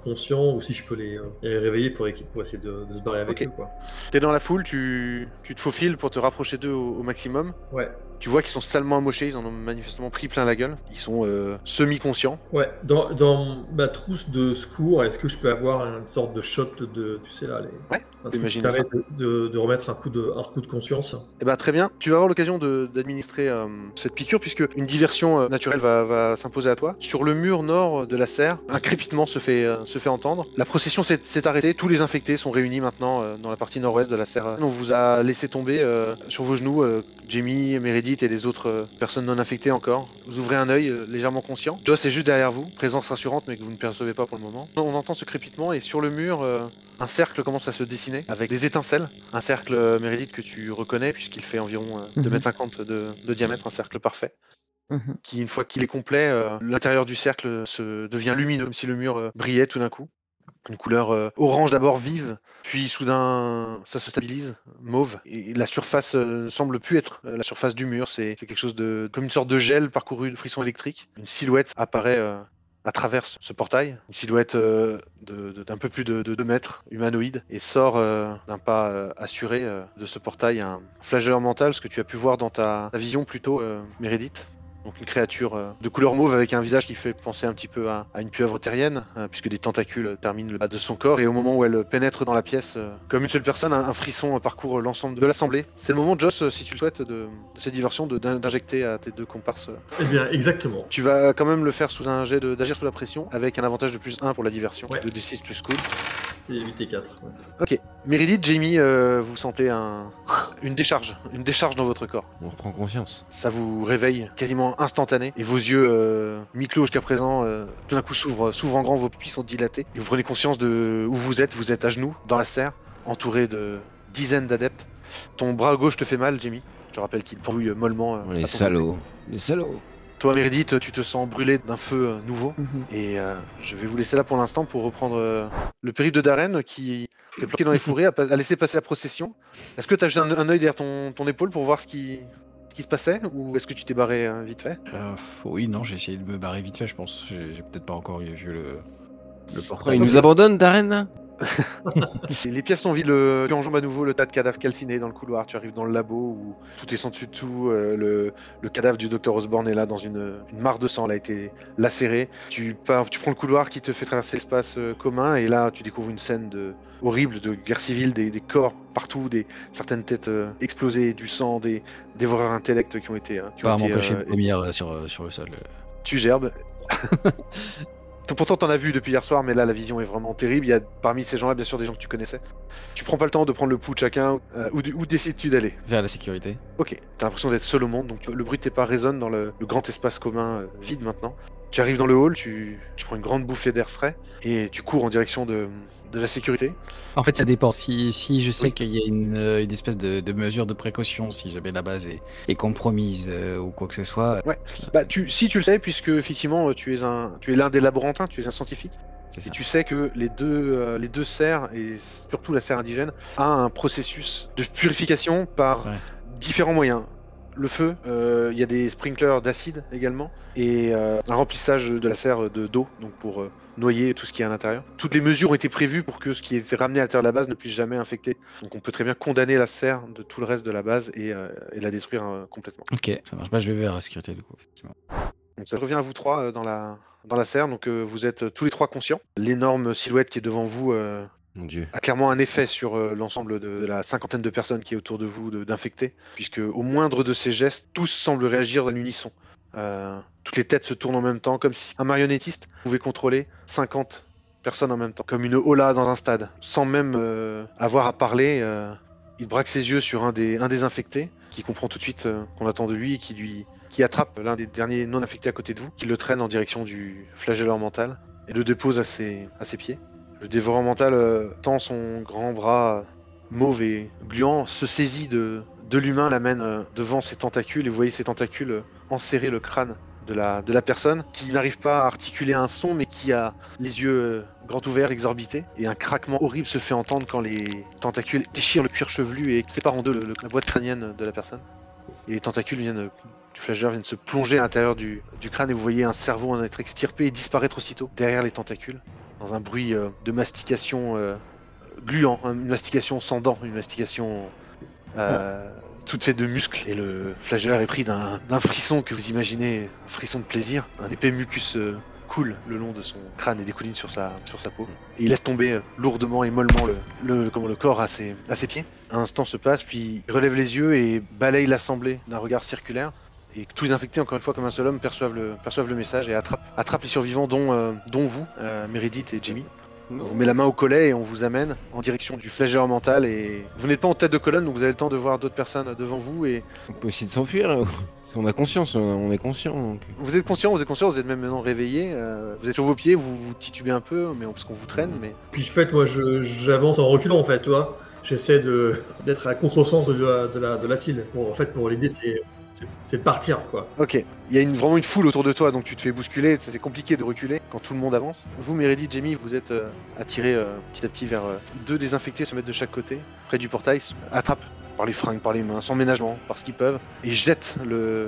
conscients ou si je peux les réveiller pour essayer de se barrer avec eux, quoi. T'es dans la foule, tu te faufiles pour te rapprocher d'eux au maximum. Ouais. Tu vois qu'ils sont salement amochés, ils en ont manifestement pris plein la gueule. Ils sont semi-conscients. Ouais, dans ma trousse de secours, est-ce que je peux avoir une sorte de shot de, tu sais là, ouais, un truc qui permet de remettre un coup de conscience? Eh ben très bien, tu vas avoir l'occasion d'administrer cette piqûre puisque une diversion naturelle va s'imposer à toi. Sur le mur nord de la serre, un crépitement se fait entendre. La procession s'est arrêtée, tous les infectés sont réunis maintenant dans la partie nord-ouest de la serre. On vous a laissé tomber sur vos genoux, Jamie, Meredith Meredith et des autres personnes non infectées encore. Vous ouvrez un œil légèrement conscient. Joss est juste derrière vous, présence rassurante mais que vous ne percevez pas pour le moment. On entend ce crépitement et sur le mur, un cercle commence à se dessiner avec des étincelles. Un cercle Meredith que tu reconnais puisqu'il fait environ 2,50 m de diamètre, un cercle parfait. Qui, une fois qu'il est complet, l'intérieur du cercle devient lumineux, comme si le mur brillait tout d'un coup. Une couleur orange d'abord vive, puis soudain ça se stabilise, mauve, et la surface ne semble plus être la surface du mur, c'est quelque chose comme une sorte de gel parcouru de frissons électriques. Une silhouette apparaît à travers ce portail, une silhouette d'un peu plus de 2 mètres, humanoïde, et sort d'un pas assuré de ce portail un flagelleur mental, ce que tu as pu voir dans ta vision plutôt, Meredith. Donc une créature de couleur mauve avec un visage qui fait penser un petit peu à une pieuvre terrienne, puisque des tentacules terminent le bas de son corps, et au moment où elle pénètre dans la pièce, comme une seule personne, un frisson parcourt l'ensemble de l'assemblée. C'est le moment, Joss, si tu le souhaites, de cette diversion, d'injecter à tes 2 comparses. Eh bien, exactement. Tu vas quand même le faire sous un jet d'agir sous la pression, avec un avantage de +1 pour la diversion, de D6 plus cool. Et 8 et 4. Ouais. Ok. Meredith, Jamie, vous sentez une décharge dans votre corps. On reprend conscience. Ça vous réveille quasiment instantané et vos yeux mi-clos jusqu'à présent tout d'un coup s'ouvrent en grand, vos pupilles sont dilatées et vous prenez conscience de où vous êtes à genoux dans la serre, entouré de dizaines d'adeptes. Ton bras gauche te fait mal, Jamie. Je te rappelle qu'il brouille mollement. Les salauds. Les salauds. Toi, Meredith, tu te sens brûlé d'un feu nouveau et je vais vous laisser là pour l'instant pour reprendre le périple de Darren qui s'est bloqué dans les fourrés, a laissé passer la procession. Est-ce que tu as juste un œil derrière ton épaule pour voir ce qui se passait ou est-ce que tu t'es barré vite fait? Oui, non, j'ai essayé de me barrer vite fait, je pense. J'ai peut-être pas encore vu le portail. Il nous abandonne, Darren, là? Les pièces sont vides, tu enjambes à nouveau le tas de cadavres calcinés dans le couloir, tu arrives dans le labo où tout est sans dessus de tout, le cadavre du Dr Osborne est là dans une mare de sang, elle a été lacérée, tu prends le couloir qui te fait traverser l'espace commun et là tu découvres une scène horrible de guerre civile, des corps partout, certaines têtes explosées, du sang, des dévoreurs intellects qui ont été... Pas à m'empêcher de vomir sur le sol. Tu gerbes. Pourtant, t'en as vu depuis hier soir, mais là, la vision est vraiment terrible. Il y a parmi ces gens-là, bien sûr, des gens que tu connaissais. Tu prends pas le temps de prendre le pouls de chacun. Où décides-tu d'aller? Vers la sécurité. Ok, t'as l'impression d'être seul au monde, donc le bruit de tes pas résonne dans le grand espace commun vide maintenant. Tu arrives dans le hall, tu prends une grande bouffée d'air frais et tu cours en direction de la sécurité. En fait, ça dépend. Si je sais qu'il y a une espèce de mesure de précaution, si jamais la base est compromise ou quoi que ce soit. Ouais. Si tu le sais, puisque effectivement tu es l'un des laborantins, tu es un scientifique. Et tu sais que les deux serres, et surtout la serre indigène, a un processus de purification par différents moyens. Le feu, il y a des sprinklers d'acide également, et un remplissage de la serre d'eau, donc pour noyer tout ce qui est à l'intérieur. Toutes les mesures ont été prévues pour que ce qui est ramené à l'intérieur de la base ne puisse jamais infecter. Donc on peut très bien condamner la serre de tout le reste de la base et la détruire complètement. Ok, ça marche pas, je vais vers la sécurité du coup, effectivement. Donc ça revient à vous trois dans la serre, donc vous êtes tous les trois conscients. L'énorme silhouette qui est devant vous Mon Dieu. a clairement un effet sur l'ensemble de la cinquantaine de personnes qui est autour de vous d'infectés, puisque au moindre de ces gestes, tous semblent réagir à l'unisson. Toutes les têtes se tournent en même temps, comme si un marionnettiste pouvait contrôler 50 personnes en même temps, comme une hola dans un stade. Sans même avoir à parler, il braque ses yeux sur un des infectés, qui comprend tout de suite qu'on attend de lui et qui attrape l'un des derniers non infectés à côté de vous, qui le traîne en direction du flagelleur mental et le dépose à ses pieds. Le dévorant mental tend son grand bras mauve et gluant, se saisit de l'humain, l'amène devant ses tentacules, et vous voyez ces tentacules enserrer le crâne de la personne, qui n'arrive pas à articuler un son, mais qui a les yeux grands ouverts, exorbités, et un craquement horrible se fait entendre quand les tentacules déchirent le cuir chevelu et séparent en deux la boîte crânienne de la personne. Et les tentacules du flagelleur viennent se plonger à l'intérieur du crâne, et vous voyez un cerveau en être extirpé et disparaître aussitôt derrière les tentacules, dans un bruit de mastication gluant, une mastication sans dents, une mastication toute faite de muscles. Et le flagelleur est pris d'un frisson que vous imaginez, un frisson de plaisir. Un épais mucus coule le long de son crâne et découline sur sa peau. Et il laisse tomber lourdement et mollement le corps à ses pieds. Un instant se passe, puis il relève les yeux et balaye l'assemblée d'un regard circulaire. Et tous les infectés, encore une fois, comme un seul homme, perçoivent le message et attrapent les survivants, dont vous, Meredith et Jamie. On vous met la main au collet et on vous amène en direction du flagelleur mental. Et vous n'êtes pas en tête de colonne, donc vous avez le temps de voir d'autres personnes devant vous. Et On peut essayer de s'enfuir. Hein. On a conscience, on est conscient. Donc... vous êtes conscient, vous êtes même maintenant réveillé. Vous êtes sur vos pieds, vous vous titubez un peu, mais parce qu'on vous traîne. Mais Puis en fait, moi, j'avance en reculant, en fait, tu vois. J'essaie d'être à contresens de la file. Pour l'idée, c'est de partir, quoi. ok, il y a vraiment une foule autour de toi, donc tu te fais bousculer. C'est compliqué de reculer quand tout le monde avance. Vous, Meredith, Jamie, vous êtes attirés petit à petit vers deux désinfectés se mettent de chaque côté, près du portail, attrapent par les fringues, par les mains, sans ménagement, par ce qu'ils peuvent, et jettent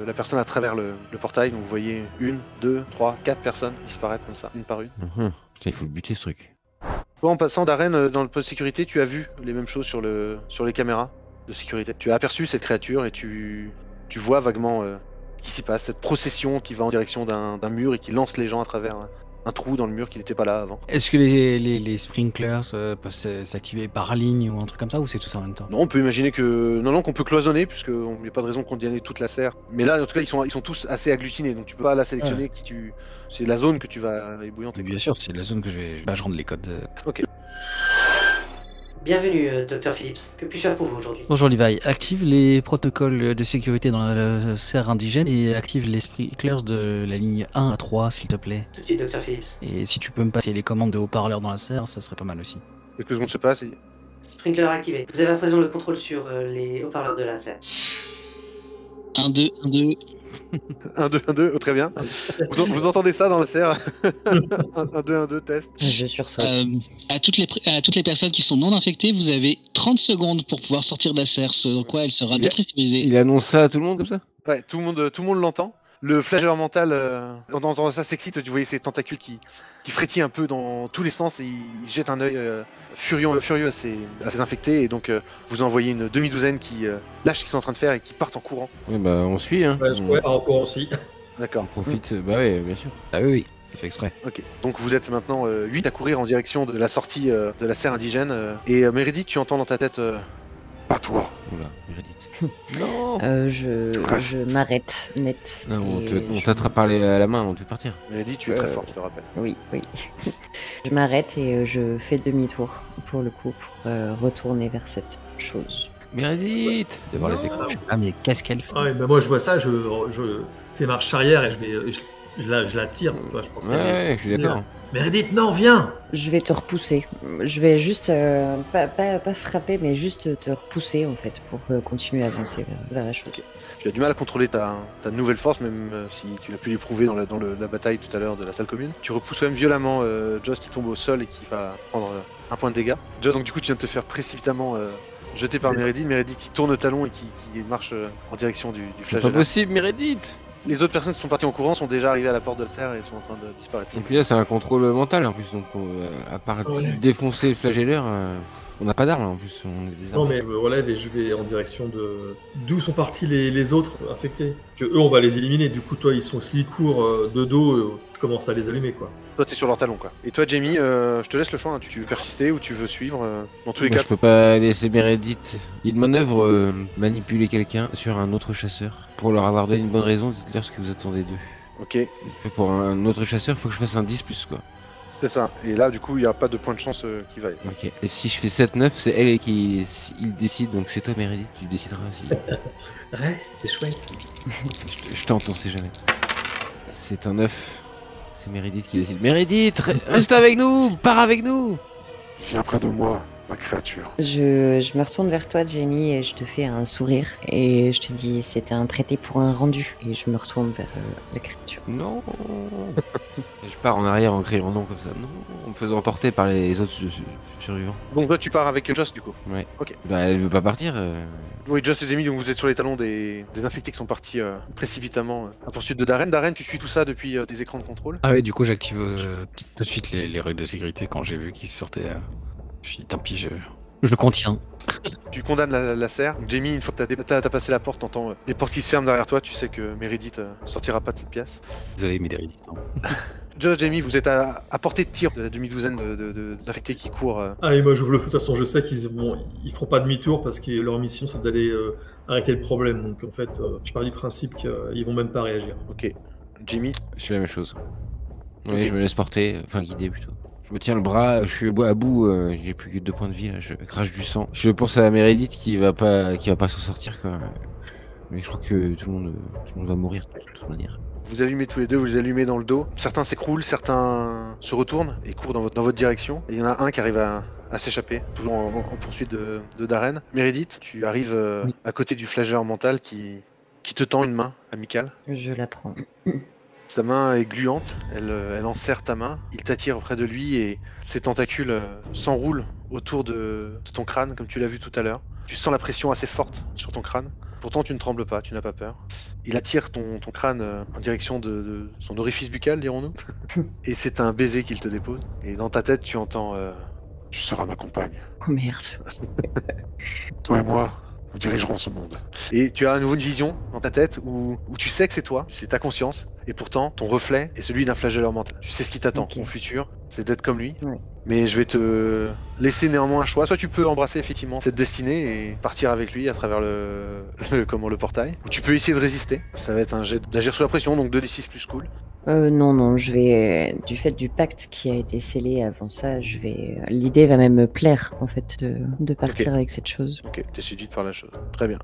la personne à travers le portail. Donc vous voyez 1, 2, 3, 4 personnes disparaître comme ça, une par une. Putain, il faut le buter ce truc. Toi, en passant d'arène dans le poste de sécurité, tu as vu les mêmes choses sur les caméras de sécurité. Tu as aperçu cette créature et tu vois vaguement ce qui s'y passe, cette procession qui va en direction d'un mur et qui lance les gens à travers un trou dans le mur qui n'était pas là avant. Est-ce que les sprinklers peuvent s'activer par ligne ou un truc comme ça, ou c'est tout ça en même temps? Non, on peut imaginer qu'on peut cloisonner, puisqu'il n'y a pas de raison qu'on ait toute la serre. Mais là, en tout cas, ils sont tous assez agglutinés, donc tu peux pas la sélectionner. C'est la zone que tu vas ébouillanter. Bien sûr, c'est la zone que je rende les codes. Ok. Bienvenue, Dr. Phillips. Que puis-je faire pour vous aujourd'hui? Bonjour Levi, active les protocoles de sécurité dans la serre indigène et active les sprinklers de la ligne 1 à 3, s'il te plaît. Tout de suite, Dr. Phillips. Et si tu peux me passer les commandes de haut-parleurs dans la serre, ça serait pas mal aussi. Quelques secondes se passent et... Sprinkler activé. Vous avez à présent le contrôle sur les haut-parleurs de la serre. 1, 2, 1, 2. 1, 2, 1, 2, très bien. Vous entendez ça dans la serre? 1, 2, 1, 2, test. Je sursaute. À toutes les personnes qui sont non infectées, vous avez 30 secondes pour pouvoir sortir de la serre, sans quoi elle sera dépressurisée. Il annonce ça à tout le monde comme ça? Ouais, tout le monde l'entend. Le flagelleur mental, dans ça s'excite, tu voyais ses tentacules qui frétillent un peu dans tous les sens et il jette un œil furieux à ses infectés, et donc vous envoyez une demi-douzaine qui lâchent ce qu'ils sont en train de faire et qui partent en courant. Oui, bah on suit, hein. Ouais, en courant aussi. D'accord. On profite, bah ouais, bien sûr. Ah oui, c'est fait exprès. Ok, donc vous êtes maintenant 8 à courir en direction de la sortie de la serre indigène, et Meredith, tu entends dans ta tête... Pas toi. Oula, Meredith. Non. Je m'arrête net. Non, on Et t'attrape par à la main, on te fait partir. Meredith, tu es très fort, je te rappelle. Oui. Je m'arrête et je fais demi-tour, pour le coup, pour retourner vers cette chose. Meredith. Devant les écrans. Ah mais qu'est-ce qu'elle fait? Ah ouais, bah moi je vois ça, je fais marche arrière et je la tire. Toi, je pense Ouais, je suis d'accord. Meredith, non, viens! Je vais te repousser. Je vais juste, pas frapper, mais juste te repousser, en fait, pour continuer à avancer vers la chose. Okay. Tu as du mal à contrôler ta nouvelle force, même si tu l'as pu l'éprouver dans la bataille tout à l'heure de la salle commune. Tu repousses quand même violemment Joss qui tombe au sol et qui va prendre un point de dégâts. Joss, donc du coup, tu viens de te faire précipitamment jeter par Meredith qui tourne le talon et qui marche en direction du C'est flagelleur. pas possible, Meredith. Les autres personnes qui sont parties en courant sont déjà arrivées à la porte de la serre et sont en train de disparaître. Et puis là, c'est un contrôle mental en plus, donc à part défoncer le flagelleur, on n'a pas d'armes en plus. On est des Non, mais je me relève et je vais en direction de d'où sont partis les autres infectés. Parce que eux, on va les éliminer. Du coup, toi, ils sont s'ils courent de dos, je commence à les allumer, quoi. Toi, t'es sur leur talon, quoi. Et toi, Jamie, je te laisse le choix. Hein. Tu veux persister ou tu veux suivre? Dans tous les Moi, cas, je peux pas laisser Meredith. Il y a une manœuvre manipuler quelqu'un sur un autre chasseur. Pour leur avoir donné une bonne raison, dites-leur ce que vous attendez d'eux. ok, Pour un autre chasseur, faut que je fasse un 10+, quoi. c'est ça. Et là, du coup, il n'y a pas de point de chance qui va. Ok. Et si je fais 7-9, c'est elle qui il décide, donc c'est toi, Meredith, tu décideras si. Reste, c'est chouette. Je tente, on sait jamais. C'est un 9. C'est Meredith qui décide. Meredith, reste avec nous, pars avec nous. Viens près de moi, ma créature. Je me retourne vers toi, Jamie, et je te fais un sourire. Et je te dis, c'était un prêté pour un rendu. Et je me retourne vers la créature. Non. Je pars en arrière en criant non comme ça. Non. En me faisant emporter par les autres survivants. Donc, toi, tu pars avec Joss, du coup. Ouais. Ok. Bah, elle veut pas partir. Oui, Joss et Jamie, donc vous êtes sur les talons des infectés qui sont partis précipitamment à poursuite de Darren. Darren, tu suis tout ça depuis des écrans de contrôle? Ah oui, du coup j'active tout de suite les règles de sécurité quand j'ai vu qu'ils sortaient. Je dis tant pis, je le contiens. Tu condamnes la serre. Jamie, une fois que t'as passé la porte, t'entends les portes qui se ferment derrière toi. Tu sais que Meredith sortira pas de cette pièce. Désolé, mais des résistants. Joss, Jamie, vous êtes à portée de tir de la demi-douzaine d'infectés qui courent. Ah, et moi, j'ouvre le feu. De toute façon, je sais qu'ils ils feront pas demi-tour parce que leur mission, c'est d'aller arrêter le problème. Donc, en fait, je pars du principe qu'ils vont même pas réagir. Ok. Jimmy, Je fais la même chose. Oui, Ok. je me laisse porter, enfin guider plutôt. Je me tiens le bras, je suis à bout, j'ai plus que 2 points de vie, là, je crache du sang. Je pense à Meredith qui va pas s'en sortir, quoi. Mais je crois que tout le monde va mourir, de toute manière. Vous allumez tous les deux, vous les allumez dans le dos. Certains s'écroulent, certains se retournent et courent dans votre direction. Et il y en a un qui arrive à s'échapper, toujours en poursuite de Darren. Meredith, tu arrives à côté du flageur mental qui te tend une main amicale. Je la prends. Sa main est gluante, elle enserre ta main, il t'attire auprès de lui et ses tentacules s'enroulent autour de ton crâne, comme tu l'as vu tout à l'heure. Tu sens la pression assez forte sur ton crâne. Pourtant, tu ne trembles pas, tu n'as pas peur. Il attire ton crâne en direction de son orifice buccal, dirons-nous. Et c'est un baiser qu'il te dépose. Et dans ta tête, tu entends Tu seras ma compagne. Oh merde. Toi et moi, nous dirigerons ce monde. Et tu as à nouveau une vision dans ta tête où tu sais que c'est toi, c'est ta conscience, et pourtant ton reflet est celui d'un flagelleur mental. Tu sais ce qui t'attend, Ok. ton futur, c'est d'être comme lui. Ouais. Mais je vais te laisser néanmoins un choix. Soit tu peux embrasser effectivement cette destinée et partir avec lui à travers le portail, ou tu peux essayer de résister. Ça va être un jet d'agir sous la pression, donc 2d6 plus cool. Non, je vais... Du fait du pacte qui a été scellé avant ça, l'idée va même me plaire, en fait, de partir avec cette chose. Ok, t'es séduite par la chose. Très bien.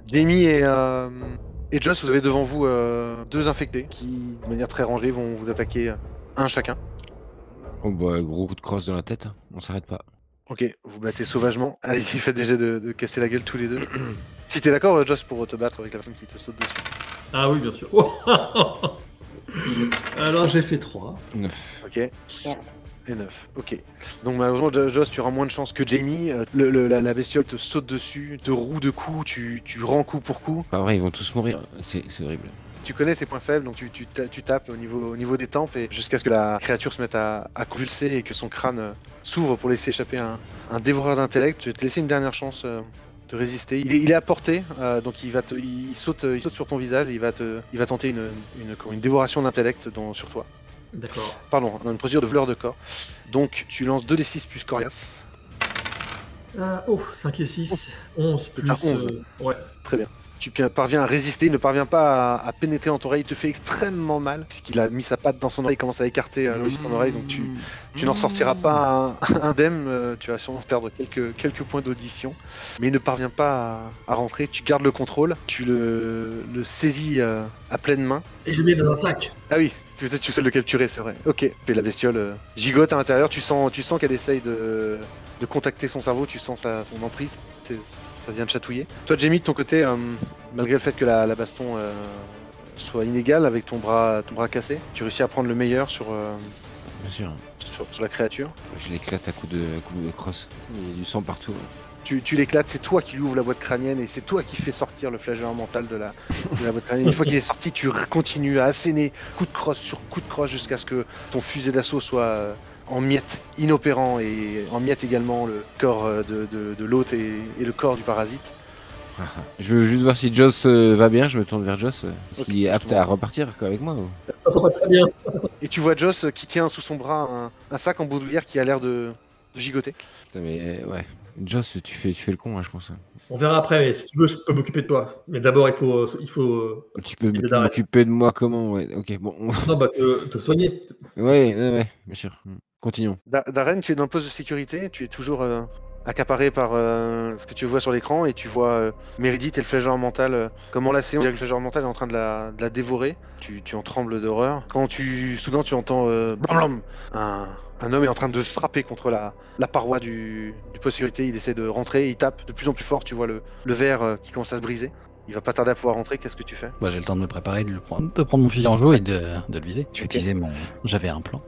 Jamie et Joss, vous avez devant vous 2 infectés qui, de manière très rangée, vont vous attaquer un chacun. Oh bah, gros coup de crosse dans la tête, on s'arrête pas. Ok, vous battez sauvagement. Allez-y, faites des jets de casser la gueule tous les deux. Si t'es d'accord, Joss, pour te battre avec la personne qui te saute dessus. Ah oui, bien sûr. Oh alors j'ai fait 3. 9. Ok. Merde. Et 9. Ok. Donc malheureusement, Joss, tu auras moins de chance que Jamie. La bestiole te saute dessus, te roue de coups, tu rends coup pour coup. Pas vrai, ils vont tous mourir, c'est horrible. Tu connais ses points faibles, donc tu tapes au niveau des tempes et jusqu'à ce que la créature se mette à convulser et que son crâne s'ouvre pour laisser échapper un dévoreur d'intellect. Je vais te laisser une dernière chance de résister. Il est à portée, donc il saute sur ton visage et il va tenter une dévoration d'intellect sur toi. D'accord. Pardon, une procédure de voleur de corps. Donc tu lances 2d6 plus coriace. 5 et 6. 11 plus... un 11. Ouais. Très bien. Tu parviens à résister, il ne parvient pas à pénétrer dans ton oreille, il te fait extrêmement mal, puisqu'il a mis sa patte dans son oreille, il commence à écarter l'orifice de ton oreille, donc tu n'en sortiras pas indemne, tu vas sûrement perdre quelques points d'audition, mais il ne parvient pas à rentrer, tu gardes le contrôle, tu le saisis à pleine main. Et je le mets dans un sac. Ah oui, tu sais le capturer, c'est vrai. Ok, et la bestiole gigote à l'intérieur, tu sens qu'elle essaye de contacter son cerveau, tu sens son emprise, ça vient de chatouiller. Toi, Jamie, de ton côté, malgré le fait que la baston soit inégale avec ton bras cassé, tu réussis à prendre le meilleur sur Bien sûr, la créature. je l'éclate à coups de crosse. Il y a du sang partout. Tu l'éclates, c'est toi qui lui ouvres la boîte crânienne et c'est toi qui fais sortir le flagelleur mental de la boîte crânienne. Une fois qu'il est sorti, tu continues à asséner coup de crosse sur coup de crosse jusqu'à ce que ton fusil d'assaut soit en miettes, inopérant, et en miettes également le corps de l'hôte et le corps du parasite. Je veux juste voir si Joss va bien, je me tourne vers Joss. Ok, S'il est apte à repartir avec moi. Ou... Ça t'entend pas très bien. Et tu vois Joss qui tient sous son bras un sac en bandoulière qui a l'air de gigoter. Putain, mais ouais, Joss, tu fais le con, hein, je pense. On verra après, mais si tu veux, je peux m'occuper de toi. Mais d'abord, il faut... Tu peux Il est d'arrêt. m'occuper de moi comment? Ouais, ok, bon. Non, bah, te soigner. Ouais, bien sûr. Continuons. Darren, tu es dans le poste de sécurité, tu es toujours accaparé par ce que tu vois sur l'écran et tu vois Meredith et le flagelleur mental comme enlacé. On dirait que le flagelleur mental est en train de la dévorer. Tu en trembles d'horreur. Quand soudain tu entends blam, un homme est en train de se frapper contre la paroi du poste de sécurité. Il essaie de rentrer, il tape de plus en plus fort. Tu vois le verre qui commence à se briser. Il va pas tarder à pouvoir rentrer, qu'est-ce que tu fais? Bah, j'ai le temps de me préparer, de prendre mon fusil en joue et de le viser. Je vais Ok. utiliser J'avais un plan.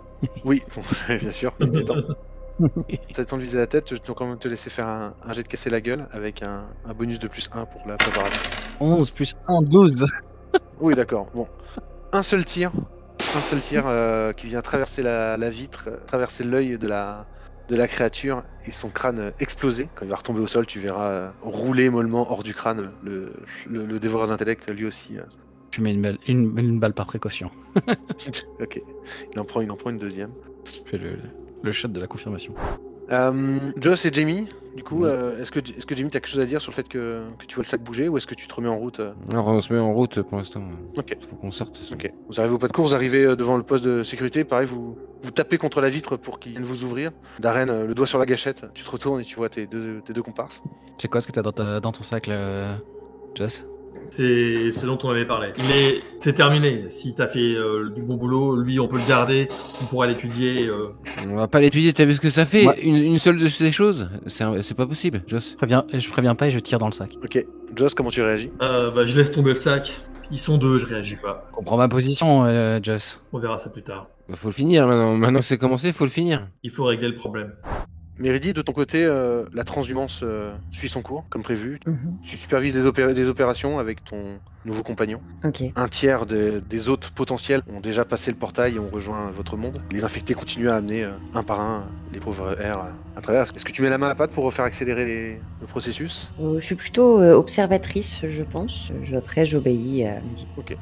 Oui, bien sûr, il était temps. T'as le temps de viser la tête, je vais quand même te laisser faire un jet de casser la gueule avec un bonus de plus 1 pour la préparation. 11 plus 1, 12. Oui, d'accord, bon. Un seul tir qui vient traverser la vitre, traverser l'œil de la créature et son crâne exploser. Quand il va retomber au sol, tu verras rouler mollement hors du crâne le dévoreur d'intellect, lui aussi. Je mets une balle par précaution. Ok, il en prend une deuxième. Je fais le shot de la confirmation. Joss et Jamie, du coup, est-ce que Jamie, t'as quelque chose à dire sur le fait que tu vois le sac bouger ou est-ce que tu te remets en route Alors, on se met en route pour l'instant. Ok. Faut qu'on sorte. Ok. Vous arrivez au pas de course, vous arrivez devant le poste de sécurité, pareil, vous tapez contre la vitre pour qu'ils viennent vous ouvrir. Darren, le doigt sur la gâchette, tu te retournes et tu vois tes deux comparses. C'est quoi ce que t'as dans ton sac, là, Joss? C'est ce dont on avait parlé. Mais c'est terminé. Si t'as fait du bon boulot, lui, on peut le garder. On pourra l'étudier. On va pas l'étudier, t'as vu ce que ça fait? Ouais. Une seule de ces choses? C'est pas possible, Joss. Je préviens pas et je tire dans le sac. Ok. Joss, comment tu réagis? Je laisse tomber le sac. Ils sont 2, je réagis pas. Comprends ma position, Joss. On verra ça plus tard. Bah, faut le finir maintenant. Maintenant que c'est commencé, faut le finir. Il faut régler le problème. Meredith, de ton côté, la transhumance suit son cours, comme prévu. Mhm. Tu supervises des opérations avec ton nouveau compagnon. Ok. Un tiers des hôtes potentiels ont déjà passé le portail et ont rejoint votre monde. Les infectés continuent à amener un par un les pauvres airs à travers. Est-ce que tu mets la main à la pâte pour faire accélérer le processus? Je suis plutôt observatrice, je pense. Après, j'obéis à Andy. Ok.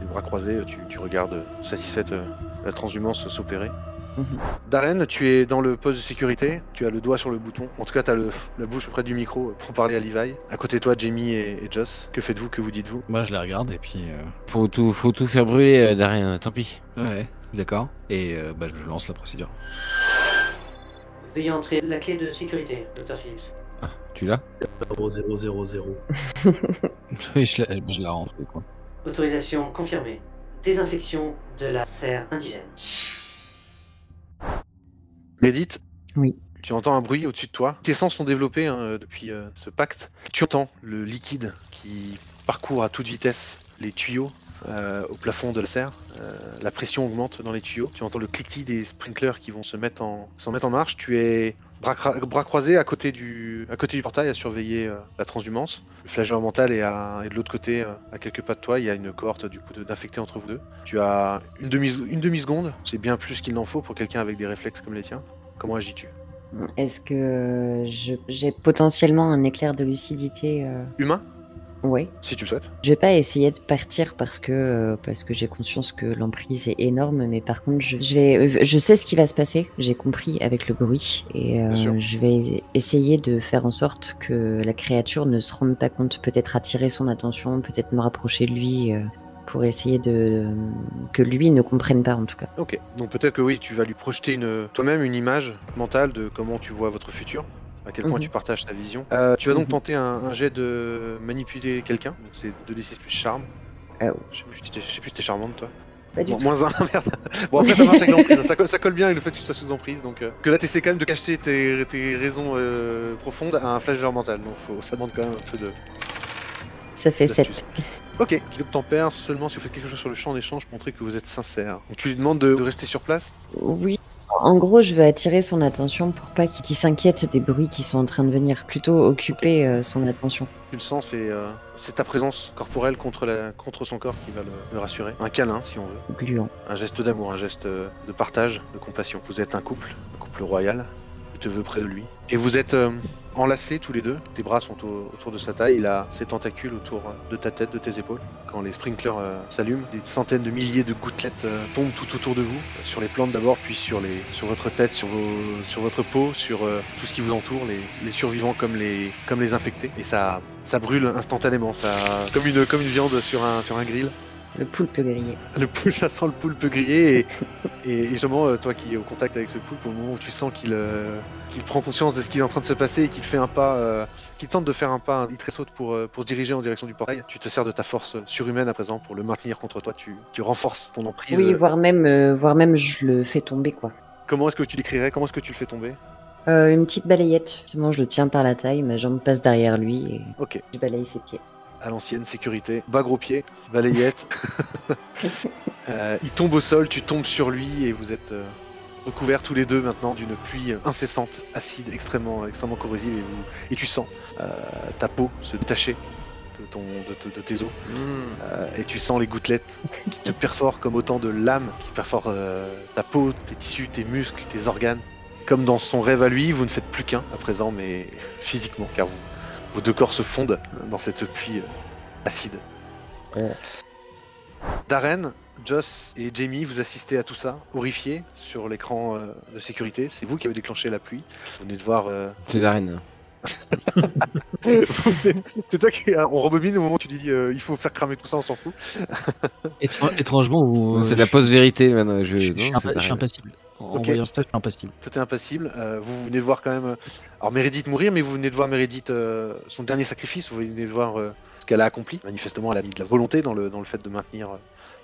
Les bras croisés, tu regardes satisfaite la transhumance s'opérer. Darren, tu es dans le poste de sécurité, tu as le doigt sur le bouton, en tout cas tu as la bouche près du micro pour parler à Levi. À côté de toi, Jamie et Joss, que faites-vous, que vous dites-vous? Moi, je les regarde et puis... Faut tout faire brûler, Darien, tant pis. Ouais, d'accord. Et je lance la procédure. Veuillez entrer la clé de sécurité, Dr. Phillips. Ah, tu l'as? 0000. Oui, je la rentre, quoi. Autorisation confirmée. Désinfection de la serre indigène. Meredith? Oui. Tu entends un bruit au-dessus de toi. Tes sens sont développés depuis ce pacte. Tu entends le liquide qui parcourt à toute vitesse les tuyaux au plafond de la serre. La pression augmente dans les tuyaux. Tu entends le cliquetis des sprinklers qui vont se mettre en marche. Tu es bras croisés à côté du portail à surveiller la transhumance. Le flageur mental est de l'autre côté, à quelques pas de toi. Il y a une cohorte du coup d'infectés entre vous deux. Tu as une demi-seconde. C'est bien plus qu'il n'en faut pour quelqu'un avec des réflexes comme les tiens. Comment agis-tu? Est-ce que j'ai potentiellement un éclair de lucidité Humain? Oui. Si tu le souhaites. Je vais pas essayer de partir parce que j'ai conscience que l'emprise est énorme, mais par contre je sais ce qui va se passer. J'ai compris avec le bruit et je vais essayer de faire en sorte que la créature ne se rende pas compte, peut-être attirer son attention, peut-être me rapprocher de lui pour essayer que lui ne comprenne pas en tout cas. Ok, donc peut-être que oui, tu vas lui projeter toi-même une image mentale de comment tu vois votre futur. À quel point tu partages ta vision. Tu vas donc tenter un jet de manipuler quelqu'un. C'est 2d6 plus charme. Oh. Je sais plus si t'es charmante, toi. Pas du tout. Moins 1, merde. Bon, après, ça marche avec l'emprise. Ça colle bien avec le fait que tu sois sous emprise. Donc, que là, t'essaies quand même de cacher tes raisons profondes à un flageur mental. Donc, ça demande quand même un peu de. Ça fait 7. Ok, kilo de tempère seulement si vous faites quelque chose sur le champ d'échange pour montrer que vous êtes sincère. Donc, tu lui demandes de rester sur place? Oui. En gros, je veux attirer son attention pour pas qu'il s'inquiète des bruits qui sont en train de venir, plutôt occuper son attention. Tu le sens, c'est ta présence corporelle contre son corps qui va le rassurer. Un câlin, si on veut. Gluant. Un geste d'amour, un geste de partage, de compassion. Vous êtes un couple royal. Il te veut près de lui. Et vous êtes enlacés tous les deux. Tes bras sont autour de sa taille. Il a ses tentacules autour de ta tête, de tes épaules. Quand les sprinklers s'allument, des centaines de milliers de gouttelettes tombent tout autour de vous. Sur les plantes d'abord, puis sur votre tête, sur votre peau, sur tout ce qui vous entoure, les survivants comme les infectés. Et ça brûle instantanément, comme une viande sur un grill. Le poulpe grillé. Ça sent le poulpe grillé et justement, toi qui es au contact avec ce poulpe, au moment où tu sens qu'il prend conscience de ce qui est en train de se passer et qu'il fait un pas, qu'il tente de faire un pas, il tressaute pour se diriger en direction du portail. Tu te sers de ta force surhumaine à présent pour le maintenir contre toi. Tu renforces ton emprise. Oui, voire même je le fais tomber quoi. Comment est-ce que tu l'écrirais? Comment est-ce que tu le fais tomber? Une petite balayette. Justement, je le tiens par la taille, ma jambe passe derrière lui et je balaye ses pieds. À l'ancienne, sécurité, bas gros pied, balayette. Il tombe au sol, tu tombes sur lui et vous êtes recouverts tous les deux maintenant d'une pluie incessante, acide, extrêmement corrosive et tu sens ta peau se détacher de tes os et tu sens les gouttelettes qui te perforent comme autant de lames qui perforent ta peau, tes tissus, tes muscles, tes organes. Comme dans son rêve à lui, vous ne faites plus qu'un à présent, mais physiquement, car vos deux corps se fondent dans cette pluie acide. Darren, Joss et Jamie, vous assistez à tout ça, horrifiés sur l'écran de sécurité. C'est vous qui avez déclenché la pluie. Vous venez de voir... C'est Darren. C'est toi qui on rembobine au moment où tu dis il faut faire cramer tout ça, on s'en fout. Étrangement, C'est la post-vérité maintenant. Je suis impassible. En voyant ça, je suis impassible. C'était impassible. Vous venez de voir quand même... Alors Meredith mourir, mais vous venez de voir Meredith, son dernier sacrifice, vous venez de voir ce qu'elle a accompli. Manifestement, elle a mis de la volonté dans le fait de maintenir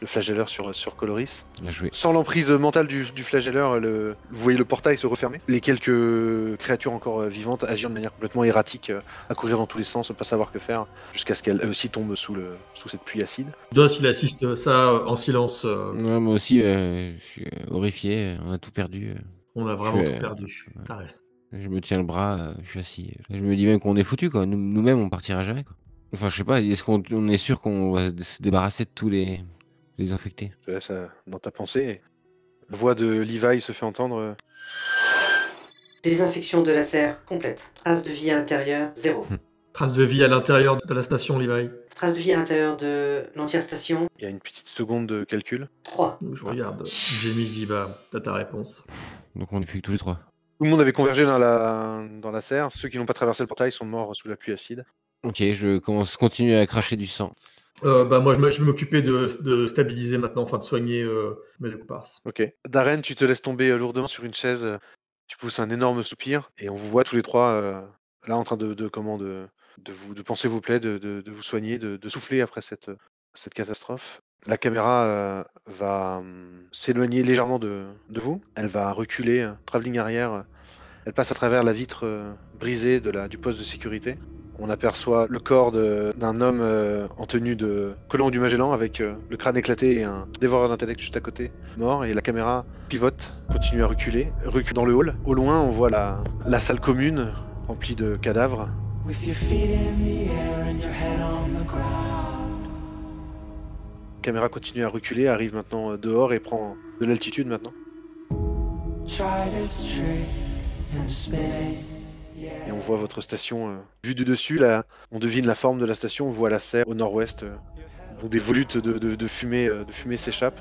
le flagelleur sur Coloris. Bien joué. Sans l'emprise mentale du flagelleur, vous voyez le portail se refermer. Les quelques créatures encore vivantes agir de manière complètement erratique, à courir dans tous les sens, pas savoir que faire, jusqu'à ce qu'elle aussi tombe sous cette pluie acide. Doss, il assiste ça en silence. Ouais, moi aussi, je suis horrifié. On a tout perdu. On a vraiment tout perdu. Arrête. Je me tiens le bras, je suis assis. Je me dis même qu'on est foutus, quoi. Nous-mêmes, on partira jamais, quoi. Enfin, je sais pas, est-ce qu'on est sûr qu'on va se débarrasser de tous les infectés? Je te laisse dans ta pensée. La voix de Levi se fait entendre. Désinfection de la serre complète. Trace de vie à l'intérieur, 0. Trace de vie à l'intérieur de la station, Levi. Trace de vie à l'intérieur de l'entière station. Il y a une petite seconde de calcul. 3. Je regarde. Jamie dit t'as ta réponse. Donc on est plus que tous les 3. Tout le monde avait convergé dans la serre. Ceux qui n'ont pas traversé le portail sont morts sous la pluie acide. Ok, je continue à cracher du sang. Moi, je vais m'occuper de stabiliser maintenant, enfin de soigner mes comparses. Ok. Darren, tu te laisses tomber lourdement sur une chaise. Tu pousses un énorme soupir et on vous voit tous les trois là en train de penser vos plaies, de vous soigner, de souffler après cette catastrophe. La caméra va s'éloigner légèrement de vous. Elle va reculer, travelling arrière. Elle passe à travers la vitre brisée du poste de sécurité. On aperçoit le corps d'un homme en tenue de colon du Magellan avec le crâne éclaté et un dévoreur d'intellect juste à côté, mort. Et la caméra pivote, continue à reculer, recule dans le hall. Au loin, on voit la salle commune remplie de cadavres. La caméra continue à reculer, arrive maintenant dehors et prend de l'altitude maintenant. Et on voit votre station vue du dessus. Là, on devine la forme de la station. On voit la serre au nord-ouest, dont des volutes de fumée s'échappent.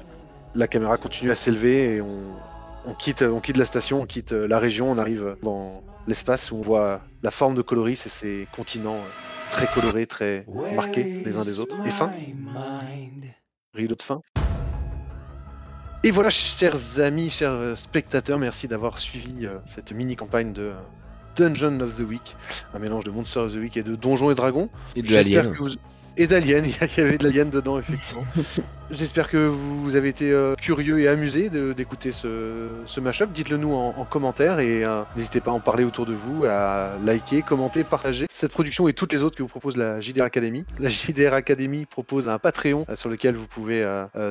La caméra continue à s'élever et on quitte la station, on quitte la région. On arrive dans l'espace où on voit la forme de Coloris et ses continents très colorés, très marqués les uns des autres. Et fin. Rideau de fin. Et voilà, chers amis, chers spectateurs, merci d'avoir suivi cette mini-campagne de Dungeon of the Week, un mélange de Monster of the Week et de Donjons et Dragons. Et de l'Alien. Et d'Alien, il y avait de l'Alien dedans, effectivement. J'espère que vous avez été curieux et amusés d'écouter ce mashup. Dites-le nous en commentaire et n'hésitez pas à en parler autour de vous, à liker, commenter, partager cette production et toutes les autres que vous propose la JDR Academy. La JDR Academy propose un Patreon sur lequel vous pouvez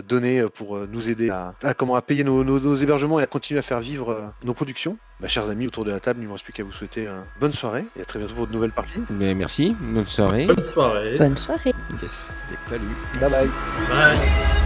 donner pour nous aider à payer nos hébergements et à continuer à faire vivre nos productions. Chers amis, autour de la table, il ne me reste plus qu'à vous souhaiter bonne soirée et à très bientôt pour de nouvelles parties. Mais merci, bonne soirée. Bonne soirée. Bonne soirée. Yes, c'était salut. Bye bye. Bye.